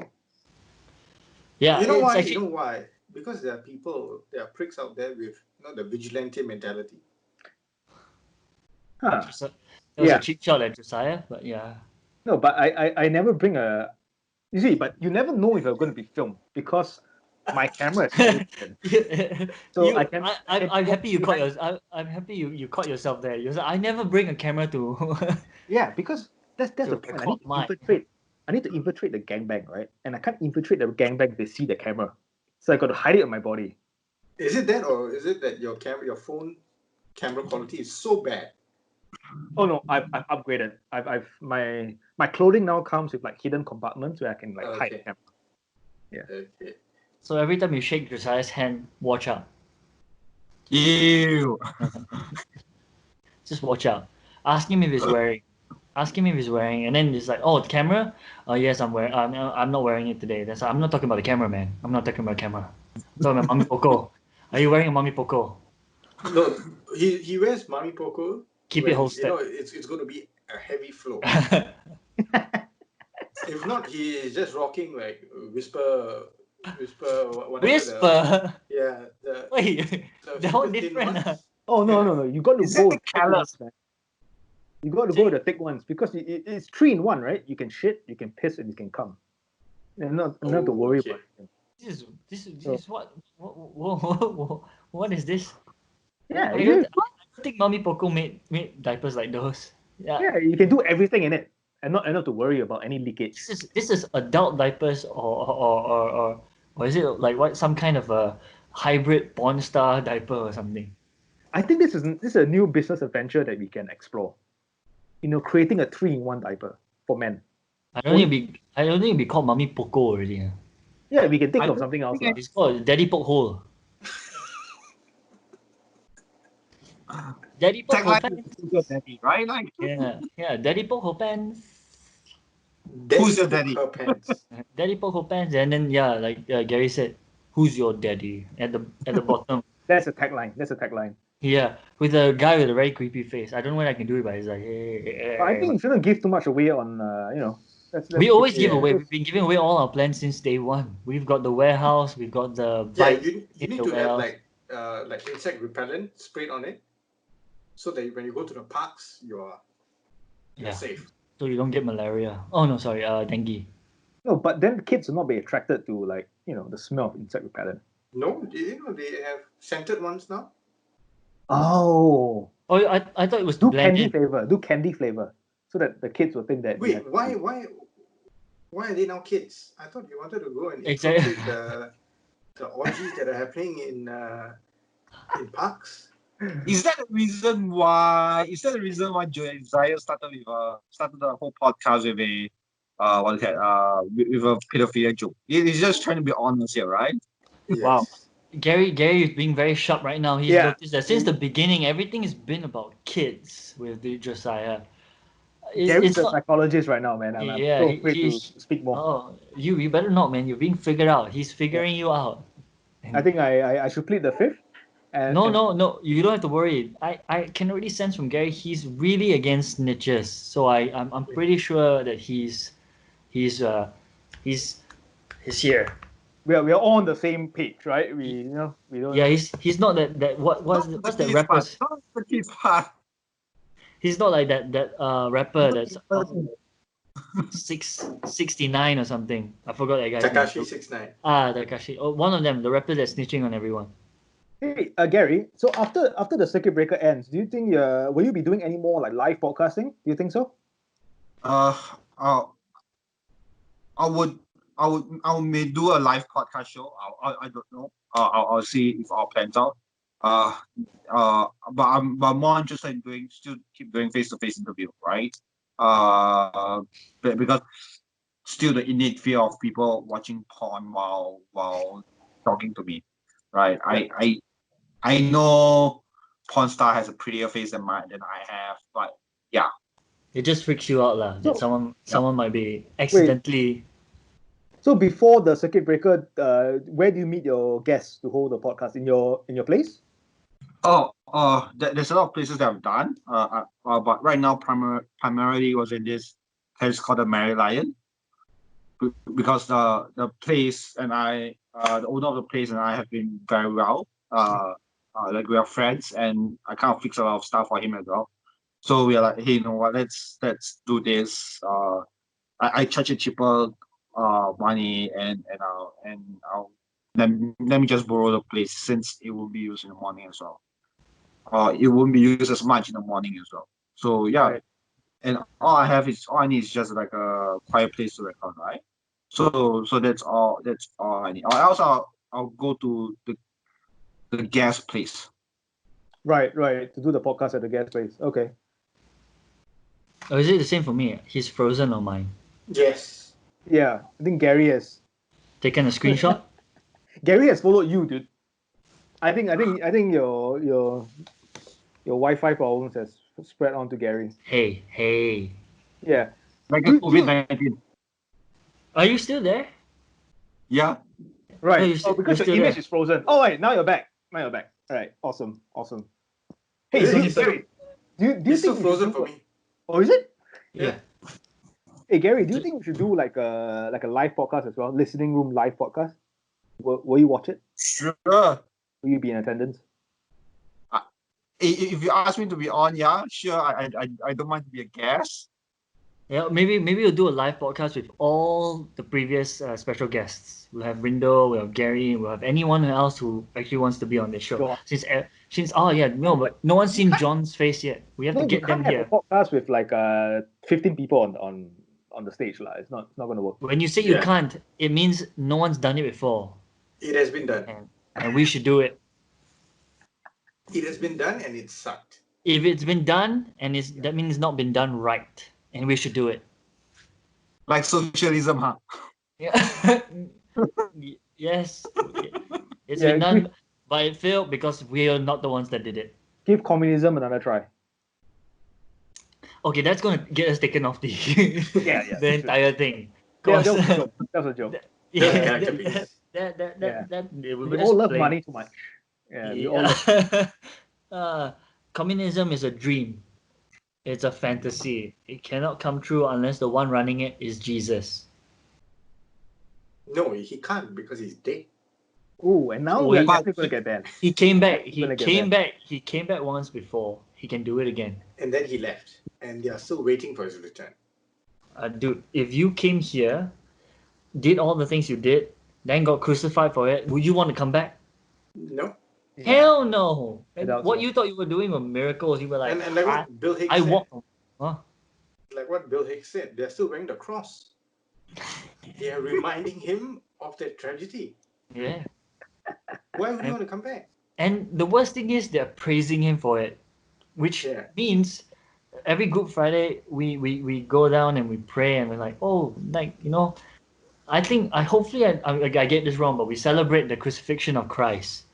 Yeah,
You know
it's
why?
actually
You know why? Because there are pricks out there with the vigilante mentality.
Huh.
it was a
Yeah.
cheap shot at Josiah, but yeah.
No, but I never bring a. You see, but you never know if you're going to be filmed because my camera is always hidden. So I can.
I'm happy you caught
behind-
I'm happy you caught yourself there. You said, I never bring a camera to
Yeah, because that's
to
the point. I
record
need to
mine.
infiltrate. I need to infiltrate the gangbang, right? And I can't infiltrate the gangbang if they see the camera. So I got to hide it on my body.
Is it that, or is it that your phone camera quality is so bad?
Oh no, I've upgraded. I've my clothing now comes with like hidden compartments where I can like hide the
Okay.
camera.
Okay.
So every time you shake Josiah's hand, watch out.
Ew.
Just watch out. Ask him if he's wearing. Ask him if he's wearing, and then it's like, oh, the camera. Oh yes, I'm wearing. I'm not wearing it today. I'm not talking about the camera, man. I'm not talking about camera. I'm talking about Mami Poco. Are you wearing a Mami Poco?
No, he wears Mami Poco.
Keep
when,
it holstered.
it's going to be a heavy flow. If not, he is just rocking like whisper, whatever.
Whisper.
The
Wait, they're all
super thin
different.
ones.
Oh no! You got to
Is
go
that
with the thick
callous?
ones, man. You got to go with the thick ones because it's 3-in-1, right? You can shit, you can piss, and you can come. And not to worry
okay.
about it.
This is what is this?
Yeah,
I don't think Mami Poco made diapers like those. Yeah.
you can do everything in it, and not to worry about any leakage.
This is adult diapers or is it like what some kind of a hybrid porn star diaper or something?
I think this is a new business adventure that we can explore. Creating a 3-in-1 diaper for men.
I don't think it'd be called Mami Poco already.
Yeah, we can think
I
of
don't
something else.
think
It's called Daddy Poke Hole. Daddy Poke Hole
Tagline
pants.
is Sugar Daddy, right? Like,
Yeah. Daddy Poke Hole pants.
Who's your daddy?
Her pants.
Daddy Poke Hole pants, and then yeah, like Gary said, who's your daddy at the bottom?
That's a tagline.
Yeah, with a guy with a very creepy face. I don't know what I can do it, but it's like, hey.
But I think you shouldn't give too much away on, That's
We always give
Yeah.
away. We've been giving away all our plans since day one. We've got the warehouse. We've got the
Yeah,
bike
you
in
need
the
to have
warehouse.
like insect repellent sprayed on it, so that when you go to the parks, you're
Yeah,
safe.
so you don't get malaria. Oh no, sorry, dengue.
No, but then kids will not be attracted to the smell of insect repellent.
No, they have scented ones now.
Oh,
Oh, I thought it was to
do
blend
candy
in.
flavor. Do candy flavor, so that the kids will think that. they
Wait,
have-
why are they now kids? I thought you wanted to go and
Exactly.
infiltrate the orgies that are happening in parks.
is that the reason why? Is that the reason why Josiah started the whole podcast with a what is that? With a pedophilia joke. He's just trying to be honest here, right?
Yes.
Wow.
Gary is being very sharp right now. He's
Yeah.
noticed that since the beginning, everything has been about kids with the Josiah.
Gary's
It's
a
not.
psychologist right now, man. I'm
Yeah,
so afraid to
he's.
speak more.
Oh, you better not, man. You're being figured out. He's figuring you out.
I think I should plead the fifth. And,
No. You don't have to worry. I can already sense from Gary he's really against snitches. So I'm pretty sure that he's here.
we are all on the same page, right? We don't.
Yeah, he's not that what's that rapper?
Not the kids part.
He's not like that rapper that's 69 or something. I forgot that guy's
Takashi
name.
69.
Takashi. Oh, one of them, the rapper that's snitching on everyone.
Hey, Gary. So after the circuit breaker ends, do you think will you be doing any more like live podcasting? Do you think so?
I may do a live podcast show. I don't know. I'll see if our plans out. But I'm more interested in keep doing face-to-face interview, right? Because still the innate fear of people watching porn while talking to me, right? I know porn star has a prettier face than I have, but yeah.
It just freaks you out, lah. That someone might be accidentally.
So before the circuit breaker, where do you meet your guests to hold the podcast? In your place?
There's a lot of places that I've done. But right now, primarily was in this place called the Mary Lion. because the place and I, the owner of the place and I have been very well. Like we are friends, and I kind of fix a lot of stuff for him as well. So we are like, hey, you know what? Let's do this. I charge a cheaper money, and I'll let me just borrow the place since it will be used in the morning as well. It won't be used as much in the morning as well. So yeah,
Right.
and all I need is just like a quiet place to record, right? So that's all. That's all I need. Or else I'll go to the guest place.
Right. To do the podcast at the guest place. Okay.
Or is it the same for me? He's frozen on mine.
Yes.
Yeah, I think Gary has
Taken a screenshot?
followed you, dude. I think your Wi-Fi problems has spread on to Gary.
Hey.
Yeah.
Like
Do-
COVID-19.
Are you still there?
Yeah.
Right.
No,
Oh, because
you're
the
still
image
there.
is frozen. Oh, wait, now you're back. All right. Awesome. Hey,
It's only
Gary, do you
It's still
think we should
frozen
do
for me.
Oh, is it?
Yeah.
Hey, Gary, do you think we should do like a live podcast as well? Listening room live podcast? Will you watch it?
Sure.
Will you be in attendance?
If you ask me to be on, yeah, sure. I don't mind to be a guest.
Yeah, maybe we'll do a live podcast with all the previous special guests. We'll have Rindo, we'll have Gary, we'll have anyone else who actually wants to be on the show.
John.
Since but no one's seen John's face yet. We have
No,
to
you
get them
can't have
here.
a podcast with like 15 people on the stage, lah. It's not going to work.
When you say you
Yeah.
can't, it means no one's done it before,
It has been done.
and we should do it.
It has been done and it sucked.
If it's been done, and that means it's not been done right, and we should do it.
Like socialism, huh?
Yeah. Yes. It's
Yeah,
been done, but it failed because we are not the ones that did it.
Give communism another try.
Okay, that's gonna get us taken off the
Yeah,
the entire thing.
Yeah,
'Cause-
that was a joke.
yeah,
Please.
We all love money too much. Yeah, we all love
communism is a dream. It's a fantasy. It cannot come true unless the one running it is Jesus.
No, he can't because he's dead.
Ooh, and now
Wait,
we're definitely going to get banned.
He came back. He
Gonna get
came back. He came back once before. He can do it again.
And then he left. And they are still waiting for his return.
Dude, if you came here, did all the things you did, then got crucified for it, would you want to come back?
No.
Hell no.
I
And
doubt
what
so.
you thought you were doing were miracles. You were like,
and like what Bill Hicks
I
said,
walk. Huh?
like what Bill Hicks said, they're still wearing the cross. They are reminding him of that tragedy.
Yeah.
Why would he want to come back?
And the worst thing is they're praising him for it, which
Yeah.
means every Good Friday we go down and we pray and we're like, oh, like, you know, hopefully I get this wrong, but we celebrate the crucifixion of Christ.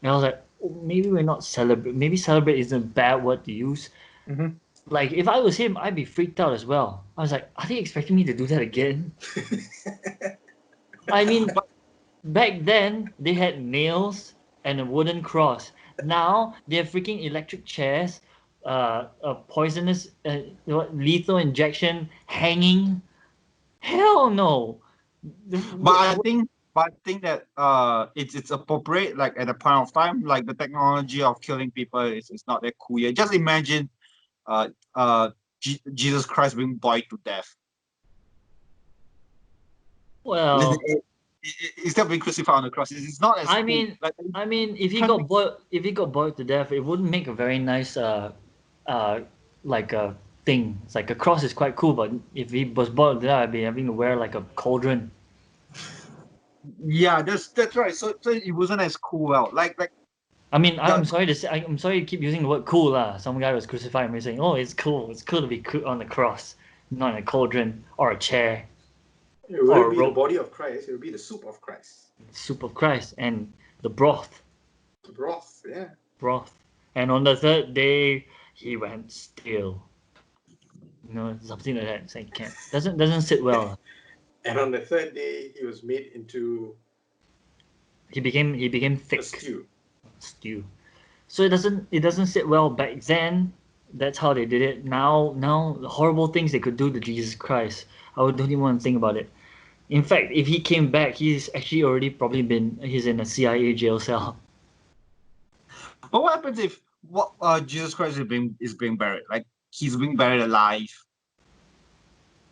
And I was like, oh, maybe we're not celebrate. Maybe celebrate isn't a bad word to use.
Mhm.
Like if I was him, I'd be freaked out as well. I was like, are they expecting me to do that again? I mean, back then they had nails and a wooden cross. Now they have freaking electric chairs, a poisonous, lethal injection, hanging. Hell no.
But I think that it's appropriate, like at a point of time, like the technology of killing people is not that cool yet. Just imagine Jesus Christ being boiled to death.
Well,
Instead of being crucified on the cross, it's not as
I
cool.
mean,
Like,
if he got boiled to death, it wouldn't make a very nice like a thing. It's like a cross is quite cool, but if he was boiled to death, I'd be having to wear like a cauldron.
yeah, that's right. So it wasn't as cool. Well, like
I mean, I'm sorry to say, I'm sorry to keep using the word cool lah. Some guy was crucified and we're saying, oh, it's cool to be on the cross, not in a cauldron or a chair.
It
Or
wouldn't be the
rope.
body of Christ, it would be the soup of Christ.
Soup of Christ and the broth.
The broth, yeah.
And on the third day, he went still. You know, something like that. It's like doesn't sit well.
And on the third day, he was made into
He became thick
a stew.
stew. So it doesn't sit well back then. That's how they did it. Now the horrible things they could do to Jesus Christ. I don't even want to think about it. In fact, if he came back, he's actually already probably he's in a CIA jail cell.
But what happens if Jesus Christ is being buried? Like he's being buried alive.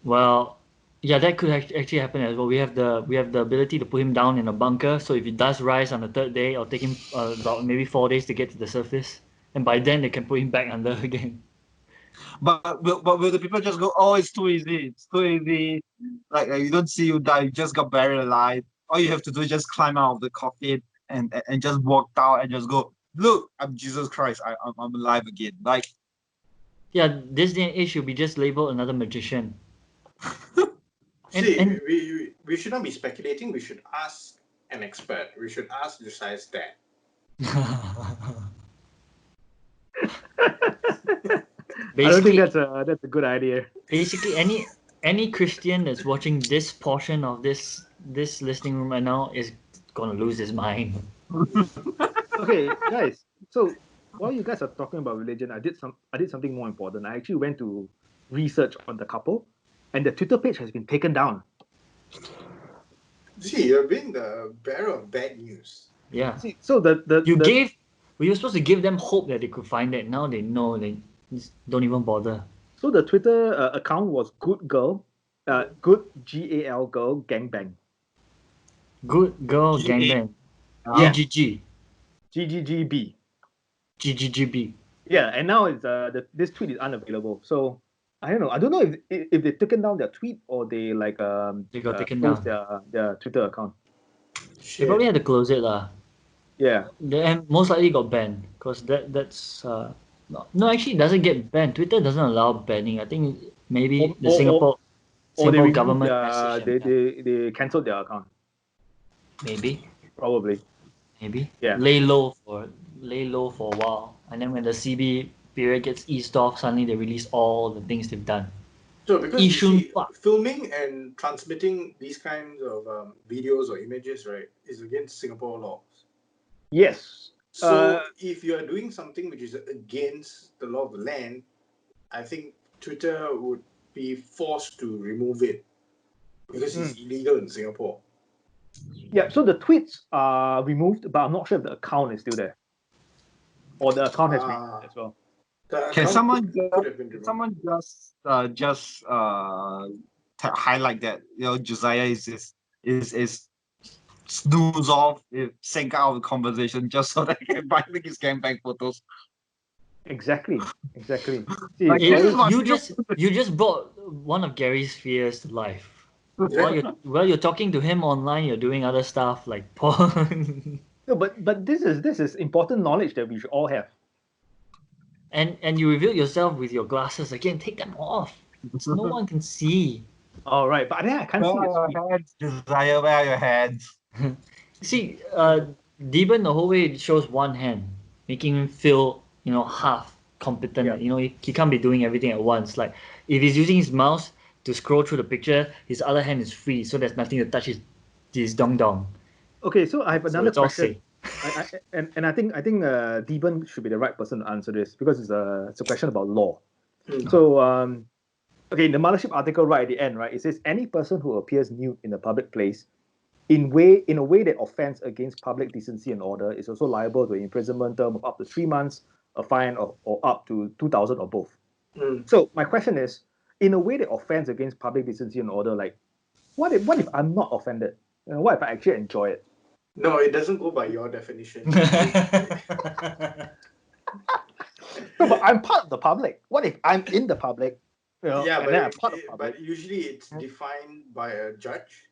Well, yeah, that could actually happen as well. We have the ability to put him down in a bunker. So if he does rise on the third day, it'll take him about maybe 4 days to get to the surface, and by then they can put him back under again.
But will the people just go, oh, it's too easy, it's too easy. Like you don't see you die, you just got buried alive. All you have to do is just climb out of the coffin and just walk down and just go, look, I'm Jesus Christ, I'm alive again. Like
Yeah, this day and age should be just labeled another magician.
See, we should not be speculating. We should ask an expert. We should ask Josiah's dad.
I don't think that's a good idea.
Basically, any Christian that's watching this portion of this listening room right now is gonna lose his mind.
Okay, guys. So while you guys are talking about religion, I did something more important. I actually went to research on the couple, and the Twitter page has been taken down.
See, you're being the bearer of bad news.
Yeah.
See, so
we were supposed to give them hope that they could find it. Now they know, they just don't even bother.
So the Twitter account was good GAL girl gangbang.
Good girl
GG.
gangbang.
Yeah.
GGG.
GGGB.
GGGB.
Yeah, and now it's this tweet is unavailable. So I don't know if they've taken down their tweet or they like
They got taken
closed
down.
their Twitter account.
They probably had to close it lah.
Yeah.
And most likely got banned because that's no, actually it doesn't get banned. Twitter doesn't allow banning. I think maybe the Singapore government messaged them.
they cancelled their account.
Maybe
Probably. Yeah.
lay low for a while, and then when the CB period gets eased off, suddenly they release all the things they've done.
So because you
Yishun
see,
Park.
filming and transmitting these kinds of videos or images, right, is against Singapore laws.
Yes.
So if you are doing something which is against the law of the land, I think Twitter would be forced to remove it because it's illegal in Singapore.
Yeah, so the tweets are removed, but I'm not sure if the account is still there. Or the account has been removed as well.
The
can
account
someone
could have been removed.
just highlight that Josiah is snooze off, sync out of the conversation just so that he can buy his gangbang photos.
Exactly. See,
Like,
Hey,
this is what
you just brought one of Gary's fears to life. While you're talking to him online, you're doing other stuff like porn.
no, but this is important knowledge that we should all have.
and you reveal yourself with your glasses again. Take them off. So no one can see.
All right, but then I can't see
Where
the
are
screen.
your hands, Josiah? Where are your hands?
See, Deben the whole way it shows one hand, making him feel half competent.
Yeah.
He can't be doing everything at once. Like if he's using his mouse to scroll through the picture, his other hand is free, so there's nothing to touch his dong dong.
Okay, so I have another
it's all
question. I think Deben should be the right person to answer this because it's a question about law. So okay, in the Mothership article right at the end, right, it says any person who appears nude in a public place in a way that offends against public decency and order is also liable to an imprisonment term of up to 3 months, a fine or up to 2,000 or both. So my question is, in a way that offends against public decency and order, like what if I'm not offended? What if I actually enjoy it?
No, it doesn't go by your definition.
No, but I'm part of the public. What if I'm in the public?
Yeah,
and then I'm part of the public.
but usually it's defined by a judge,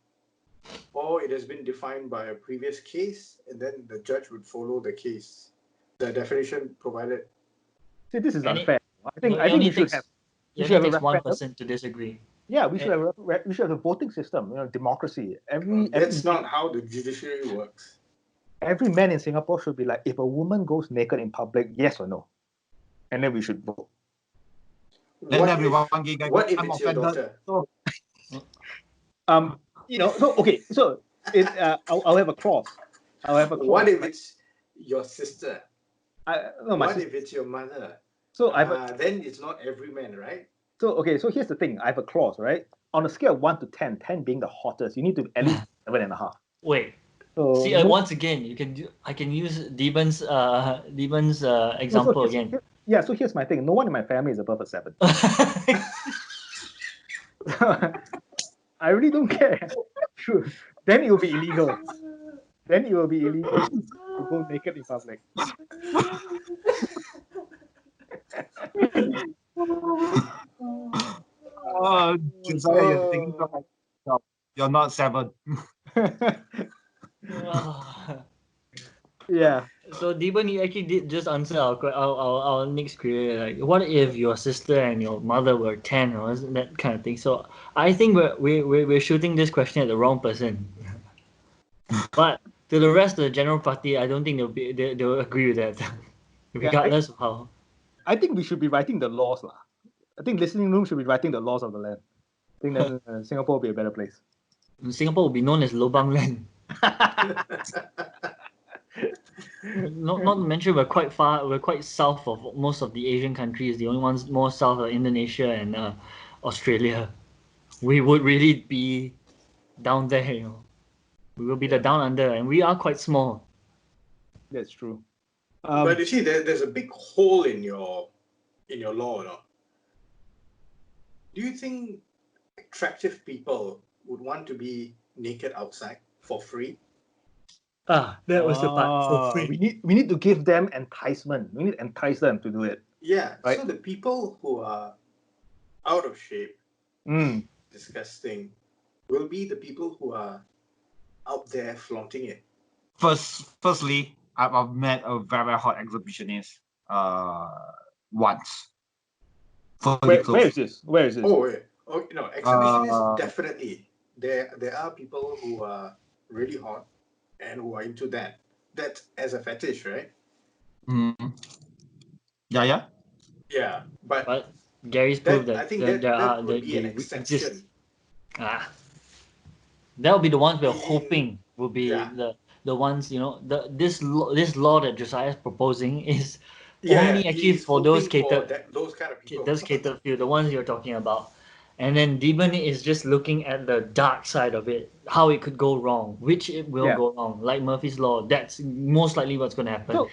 or it has been defined by a previous case, and then the judge would follow the case, the definition provided.
See, this is
And
unfair. I think we should have.
It
should have
only
a
takes one
referendum.
person to disagree.
Yeah, we should have a voting system. Democracy.
That's not how the judiciary works.
Every man in Singapore should be like, if a woman goes naked in public, yes or no, and then we should vote.
Then everyone
What if it's your daughter?
So okay, so I'll have a clause.
What if it's your sister?
What
if it's your mother?
So
then it's not every man, right?
So here's the thing. I have a clause, right? on a scale of 1 to 10, 10 being the hottest, you need to at least 7.5.
Wait.
So
See, once again, I can use Demon's example again.
So here's my thing. No one in my family is above a 7. I really don't care. True. Then it will be illegal. Then it will be illegal to go naked in public.
Josiah, you're thinking about yourself. You're not 7.
Yeah.
So Deepan, you actually did just answer our next query. Like, what if your sister and your mother were 10 or that kind of thing? So I think we're shooting this question at the wrong person. But to the rest of the general party, I don't think they'll agree with that, regardless of how.
I think we should be writing the laws, lah. I think listening room should be writing the laws of the land. I think then Singapore will be a better place.
Singapore will be known as Lobang Land. Not to mention we're quite south of most of the Asian countries. The only ones more south are Indonesia and Australia. We would really be down there, you know. We will be the down under, and we are quite small.
That's true.
But you see, there's a big hole in your law, no? Do you think attractive people would want to be naked outside for free?
That was the part for free.
We need to give them enticement. We need to entice them to do it.
Yeah.
Right?
So the people who are out of shape, disgusting, will be the people who are out there flaunting it.
Firstly, I've met a very hot exhibitionist once.
Where is this? Where is this?
Oh, no, exhibitionists definitely. There are people who are really hot and who are into that. That as a fetish, right?
Yeah.
Yeah, but
Gary's proved that
I think
that
would be an
exist.
exception.
That'll be the ones we're hoping will be the ones, you know, this law that Josiah is proposing is only actually for those catered
those kind of people.
Those catered few, the ones you're talking about. And then Demon is just looking at the dark side of it, how it could go wrong, which it will go wrong. Like Murphy's Law, that's most likely what's going to happen.
So,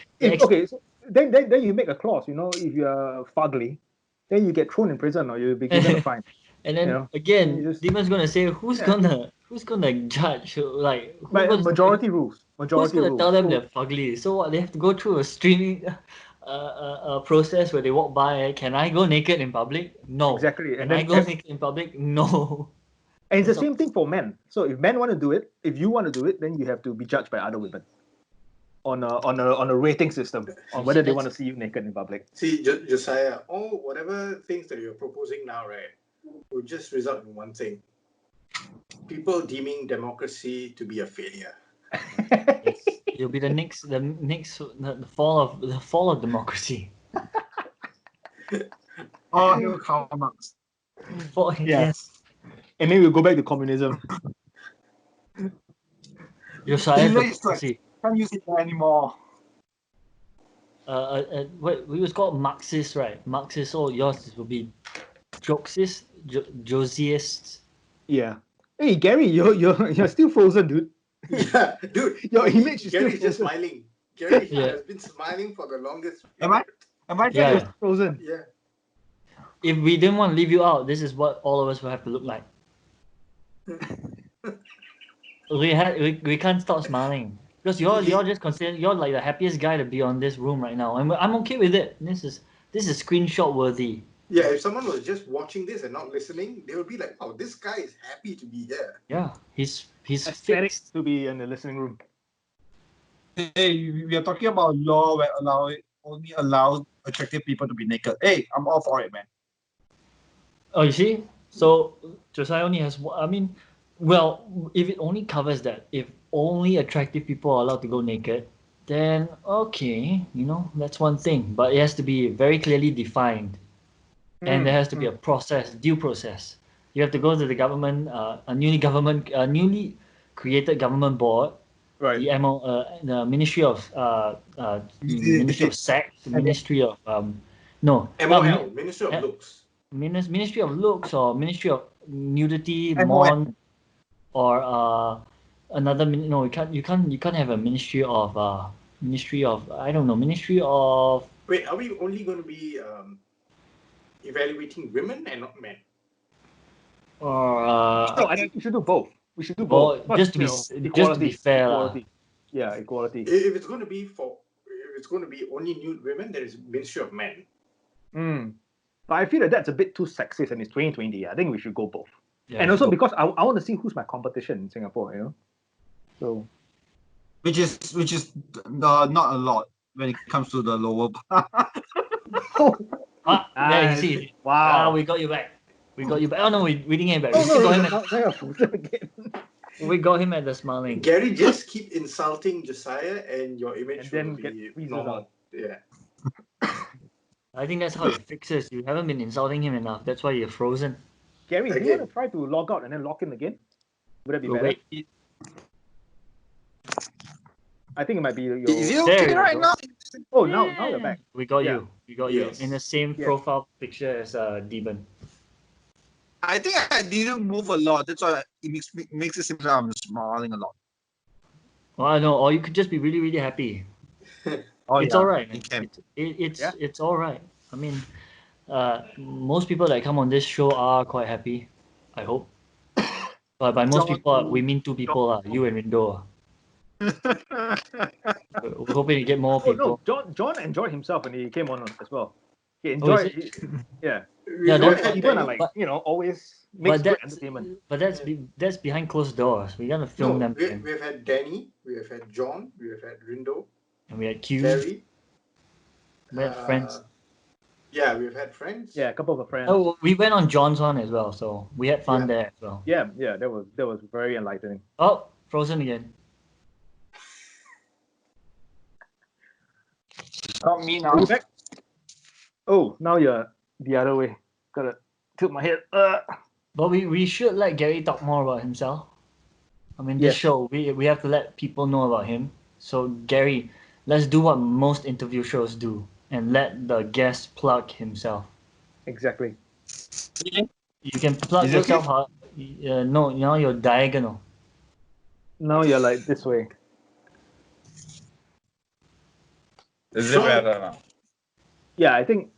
so then you make a clause, you know, if you're fugly, then you get thrown in prison or you'll be given a fine.
And then again, Demon's going to say, who's gonna judge? Like,
majority rules.
Who's gonna tell them they're fugly? So what? They have to go through a streaming a process where they walk by. Can I go naked in public? No.
Exactly.
Can I go naked in public? No.
And it's the same thing for men. So if men want to do it, if you want to do it, then you have to be judged by other women on a rating system on whether they want to see you naked in public.
See, Josiah, whatever things that you're proposing now, right, will just result in one thing: people deeming democracy to be a failure.
You'll be the fall of democracy.
He'll Karl Marx.
Yes.
And then we'll go back to communism.
Can't use it anymore.
What we was called Marxist, right? Marxist. Oh, yours will be Jokesist, Josiest.
Yeah. Hey Gary, you're still frozen, dude.
Yeah, dude.
Your image is
Gary's
still
just smiling. Gary has been smiling for the longest.
Am I?
Yeah.
Frozen.
Yeah.
If we didn't want to leave you out, this is what all of us will have to look like. We can't stop smiling because you're just considered you're like the happiest guy to be on this room right now, and I'm okay with it. This is screenshot worthy.
Yeah, if someone was just watching this and not listening, they would be like, "Oh, this guy is happy to be here."
Yeah, he's
fixed to be in the listening room.
Hey, we are talking about law where only allows attractive people to be naked. Hey, I'm all for it, man.
Oh, you see? So Josiah only has. I mean, well, if it only covers that, if only attractive people are allowed to go naked, then okay, you know, that's one thing. But it has to be very clearly defined, and there has to be a due process. You have to go to the government, a newly created government board,
right?
The Ministry of Ministry of Sex, the Ministry of
MOL, Ministry of Looks.
Ministry of Looks or Ministry of Nudity,
MON.
Mon, or another. No, you can't have a Ministry of I don't know, Ministry of.
Wait, are we only going to be evaluating women and not men?
Or
No, I think we should do both. We should do
Well,
both. But,
just to be
you know,
s- just to
equality,
be fair lah.
equality. Yeah, equality.
If it's going to be only nude women, there is Ministry of Men.
But I feel that that's a bit too sexist, and it's 2020. I think we should go both.
Yeah,
And also
so-
because I want to see who's my competition in Singapore. You know, so
Which is not a lot when it comes to the lower bar.
yeah, you see.
Wow.
We got you back. We got you back. Oh no, we didn't get him back.
Oh,
We still got him.
no, again.
We got him at the smiling.
Gary, just keep insulting Josiah, and your image
And then
will
get
be
freezes
normal.
out.
Yeah.
I think that's how it fixes. You haven't been insulting him enough. That's why you're frozen.
Gary, do you
Again.
want to try to log out and then log in again? Would that be
We'll
better?
wait.
I think it might be your.
Is it
There
okay
you
right
go.
now?
Oh, now you're back.
We got
Yeah.
you. We got you
Yes.
in the same
Yes.
profile picture as Demon.
I think I didn't move a lot. That's why it makes it seem like I'm smiling a lot.
Well, I know. Or you could just be really, really happy.
Oh,
It's
yeah,
all right.
it can.
It's all right. I mean, most people that come on this show are quite happy. I hope. But by most
John-
people, we mean two people. You and Rindo. We're hoping to get more
Oh
people.
no, John enjoyed himself when he came on as well. He
Oh,
enjoyed.
is it?
Yeah.
Yeah,
We've
that's-
had
Even are
Danny-
like always makes
But
good
that's
entertainment.
that's behind closed doors. We gotta film
No,
them.
we've had Danny, we have had John, we have had Rindo,
And we had Q.
Gary.
We had friends.
Yeah, we've had friends.
Yeah, a couple of friends.
Oh, we went on John's one as well, so we had fun
Yeah.
there as well.
Yeah, that was very enlightening.
Oh, frozen again.
Not me now.
Are you back? Oh, now you're the other way. Gotta tilt my head.
But we should let Gary talk more about himself. I mean, this
Yes.
show, we have to let people know about him. So, Gary, let's do what most interview shows do and let the guest plug himself.
Exactly.
You can plug
Is it
yourself out. No, now you're diagonal.
Now you're like this way.
Is
So-
it better now?
Yeah, I think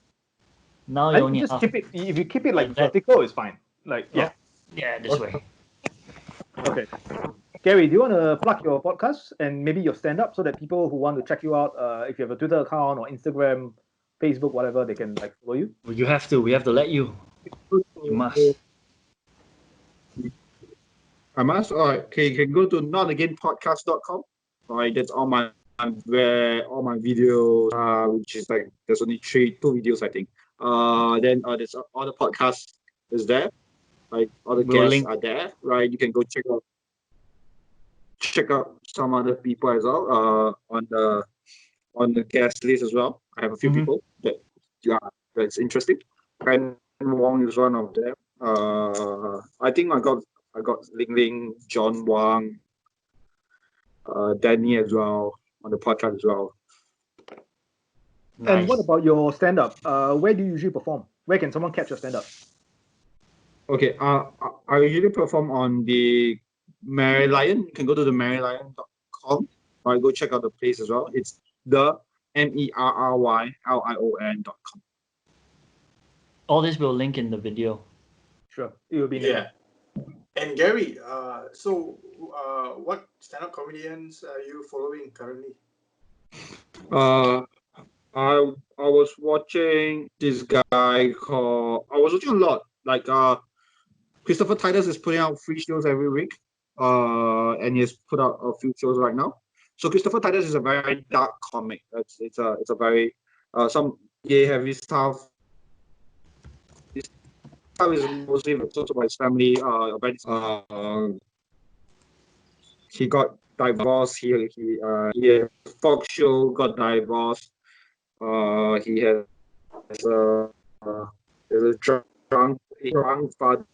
Now
I
you
think
only
just
half.
keep it. If you keep it like
Like that.
vertical, it's fine. Like yeah.
Yeah, this way.
Okay. Gary, do you want to plug your podcast and maybe your stand-up so that people who want to check you out, if you have a Twitter account or Instagram, Facebook, whatever, they can like follow you?
Well, you have to. We have to let you. You must.
I must. All right. Okay, you can go to notagainpodcast.com. All right, that's all my videos. Which is like there's only two videos I think. Then there's all the podcasts is there. Like all the
We'll
guests
link-
are there. Right, you can go check out some other people as well. On the guest list as well. I have a few
Mhm.
people that's interesting. And Wong is one of them. I think I got Ling Ling, John Wang, Danny as well on the podcast as well.
And
Nice.
what about your stand-up? Where do you usually perform? Where can someone catch your stand-up?
Okay, I usually perform on the Mary Lion. You can go to the marylion.com or go check out the place as well. It's the MERRYLION.com.
All this will link in the video.
Sure, it will be
Yeah. And Gary, what stand-up comedians are you following currently?
I was watching this guy called. I was watching a lot. Like Christopher Titus is putting out free shows every week. And he's put out a few shows right now. So Christopher Titus is a very dark comic. It's a very some gay heavy stuff. His stuff is mostly talks about his family. He got divorced. He had a talk show, got divorced. He has a drunk father,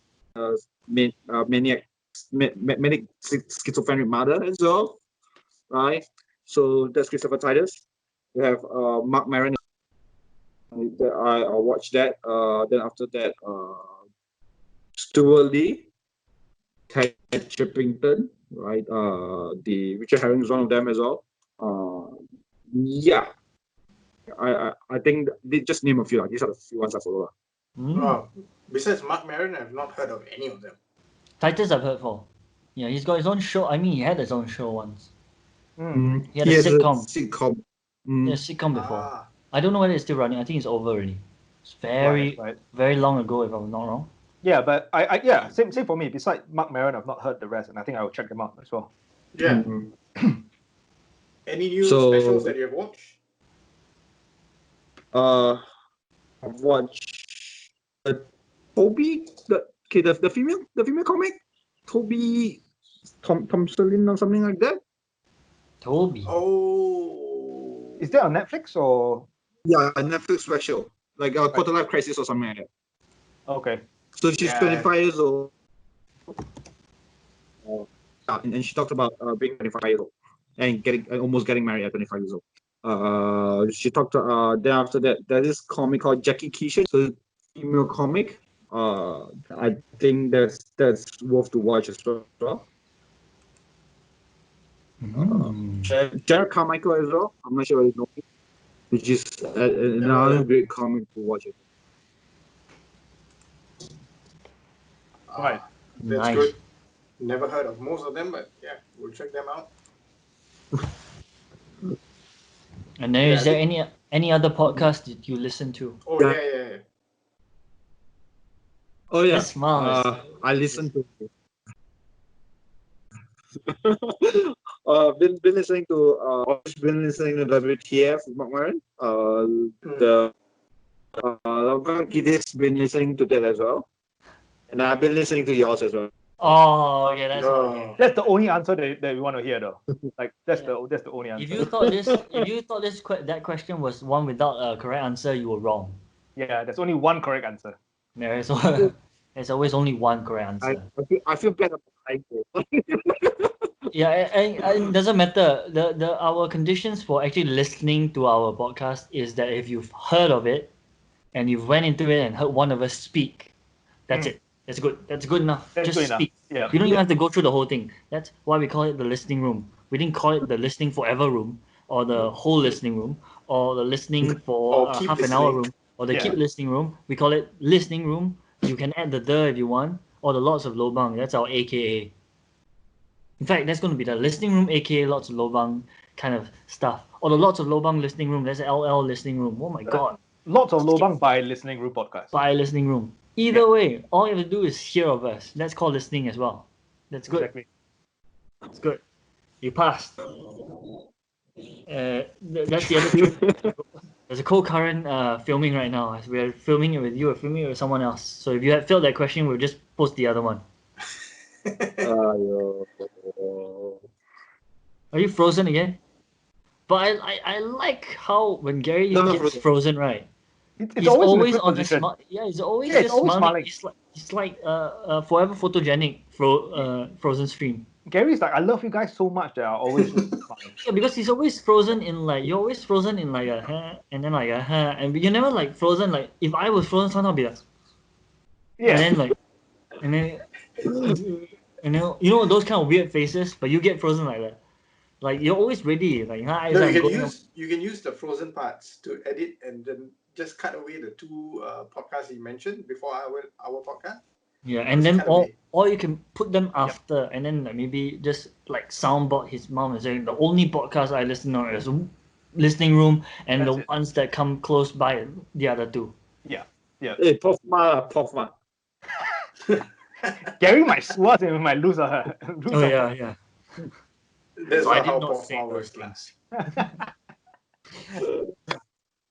manic schizophrenic mother as well, right? So that's Christopher Titus. We have Mark Maron I watched that. Then after that, Stuart Lee, Ted Chippington, right? The Richard Herring is one of them as well. Yeah, I think just name a few. These are the few ones I follow.
Oh, besides Mark Maron, I've not heard of any of them.
Titus I've heard for. Yeah, he's got his own show. I mean, he had his own show once. He had a
has
sitcom.
a sitcom.
He had a sitcom before.
Ah,
I don't know whether it's still running. I think it's over already. It's very,
Right.
very long ago, if I'm not wrong.
Yeah, but yeah, same for me. Besides Mark Maron, I've not heard the rest, and I think I will check them out as well.
yeah.
Mhm.
Any new
So-
specials that you've watched?
I've watched Toby, the female comic, Toby Thompson or something like that.
Toby.
Oh,
Is that on Netflix or?
Yeah, a Netflix special, like a Quarter Life Crisis or something like that.
Okay.
So she's
Yeah.
25 years old. And she talked about being 25 years old and almost getting married at 25 years old. She talked then after that there's this comic called Jackie Keisha, so female comic. I think that's worth to watch as well. Jared Carmichael as well. I'm not sure whether you know him, which is another great comic to watch.
Right.
That's
Nice.
good. Never heard of most of them, but yeah, we'll check them out.
And then,
Yeah,
is
I
there
think-
any other podcast that you listen to?
Oh
Yeah.
yeah.
Oh yeah,
This smile is-
I listened to. Been listening to WTF with Mark Maron. The Logan Kiddis been listening to that as well, and I've been listening to yours as well.
Oh, okay, that's
No.
okay.
That's the only answer that we want to hear, though. Like that's the only answer.
If you thought that question was one without a correct answer, you were wrong.
Yeah, there's only one correct answer.
There's always only one correct answer.
I feel bad about
Yeah, and it doesn't matter. Our conditions for actually listening to our podcast is that if you've heard of it and you've went into it and heard one of us speak, that's it. That's good. That's good enough.
That's
Just
good enough.
speak.
Yeah.
You don't even have to go through the whole thing. That's why we call it the listening room. We didn't call it the listening forever room or the whole listening room or the listening for
Or keep
half an hour
listening.
room or the
Yeah.
keep listening room. We call it listening room. You can add the if you want or the lots of lobang. That's our AKA. In fact, that's going to be the listening room, aka lots of lobang kind of stuff. Or the lots of lobang listening room. That's LL listening room. Oh my god.
Lots of lobang by listening group podcast.
By listening room. Either way, all you have to do is hear of us. That's called listening as well. That's good.
Exactly.
That's good. You passed. That's the other truth. There's a co-current filming right now. As we're filming it with you or filming it with someone else. So if you had failed that question, we'll just post the other one. Are you frozen again? But I like how when Gary
No,
gets frozen, right?
It's
He's
always,
always
in a good
on a
position.
smile. Yeah, he's always
Yeah, he's
just
always
smiling.
smiling.
He's like forever photogenic frozen stream.
Gary's like, I love you guys so much that I always just smiling.
Yeah, because he's always frozen in like you're always frozen in like a huh, and then like a huh, and you're never like frozen like if I was frozen sometimes I'd be like
Yeah.
and then like and then you know those kind of weird faces, but you get frozen like that. Like you're always ready. Like huh,
No,
I'm
you
going
can use the frozen parts to edit and then just cut away the two podcasts you mentioned before our podcast.
yeah, and
Just
then
cut away.
or you can put them after, and then like, maybe just like soundboard his mom and saying the only podcast I listen on is listening room, and
That's
the
it.
ones that come close by the other two.
Yeah.
Hey, Pofma.
Gary might sue us and we might lose our.
Oh yeah.
That's
So I
not
did
how
not say
Pop
those
works, lah.
things.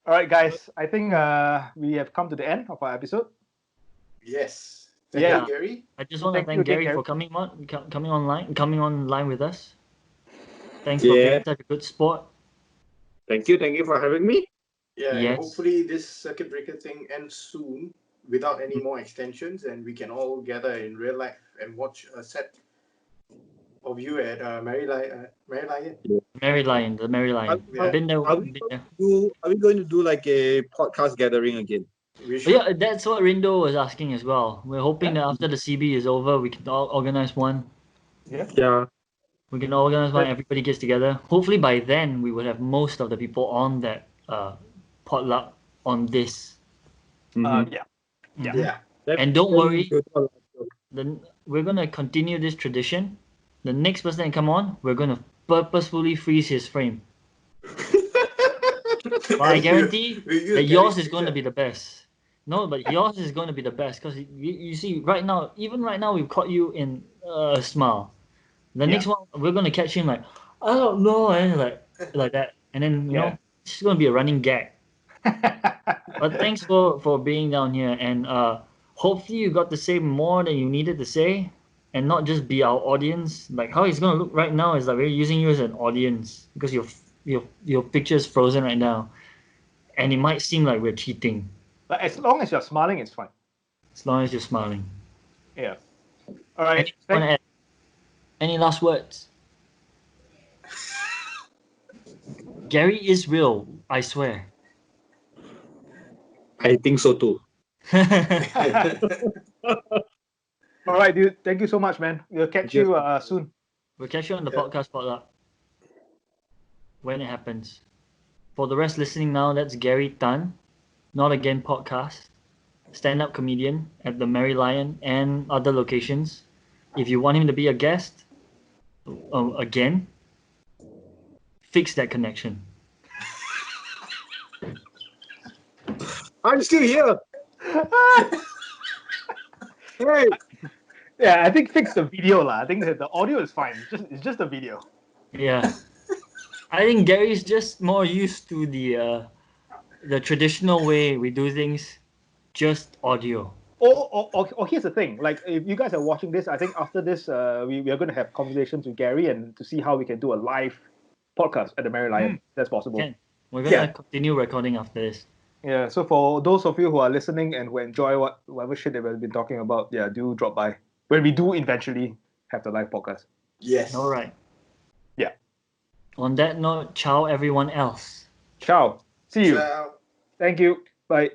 All right, guys. I think we have come to the end of our episode.
Yes. Thank
Yeah.
you, Gary.
I just want to
Thank you
thank
again,
Gary
Gary.
for coming online with us. Thanks for
Yeah.
being such a good sport.
Thank you for having me.
Yeah,
Yes.
and hopefully this circuit breaker thing ends soon without any more extensions, and we can all gather in real life and watch a set of you at Mary Lion.
Mary Lion, the Mary Lion.
Yeah.
I've been there.
Are we
Been there.
going to do like a podcast gathering again?
We
But
should.
yeah, that's what Rindo was asking as well. We're hoping that after the CB is over, we can organize one.
Yeah.
We can organize one. Everybody gets together. Hopefully by then we would have most of the people on that potluck on this.
Mhm.
Yeah.
Mhm.
Yeah.
And don't worry,
We'll do a lot.
then we're gonna continue this tradition. The next person that come on, we're gonna purposefully freeze his frame. But I guarantee
We use
that yours
Gary's
is going to be
picture.
the best. No, but yours is going to be the best because you see right now, even right now, we've caught you in a smile. The
Yeah.
next one, we're going to catch him like, I don't know, and like that, and then
Yeah.
it's going to be a running gag. But thanks for being down here, and hopefully you got to say more than you needed to say, and not just be our audience. Like how it's going to look right now is like we're using you as an audience because your picture is frozen right now. And it might seem like we're cheating
But as long as you're smiling, it's fine.
as long as you're smiling.
Yeah. All right.
Anything you wanna add? Any last words? Gary is real, I swear.
I think so too.
We'll
All right, dude. Thank you so much, man. We'll catch you soon.
catch you on the
Yeah.
podcast potluck when it happens. For the rest listening now, that's Gary Tan, Not Again podcast, stand-up comedian at the Mary Lion and other locations. If you want him to be a guest, again, fix that connection.
I'm still here. Hey.
Yeah, I think fix the video lah. I think the audio is fine. It's just the video.
Yeah. I think Gary's just more used to the traditional way we do things, just audio.
Or here's the thing. Like, if you guys are watching this, I think after this, we are going to have conversations with Gary and to see how we can do a live podcast at the Mary Lion. That's possible.
Can. We're gonna
Yeah.
continue recording after this.
Yeah. So for those of you who are listening and who enjoy whatever shit that we've been talking about, yeah, do drop by when we do eventually have the live podcast.
Yes.
All right.
Yeah.
On that note, ciao everyone else.
Ciao. See you.
Ciao.
Thank you. Bye.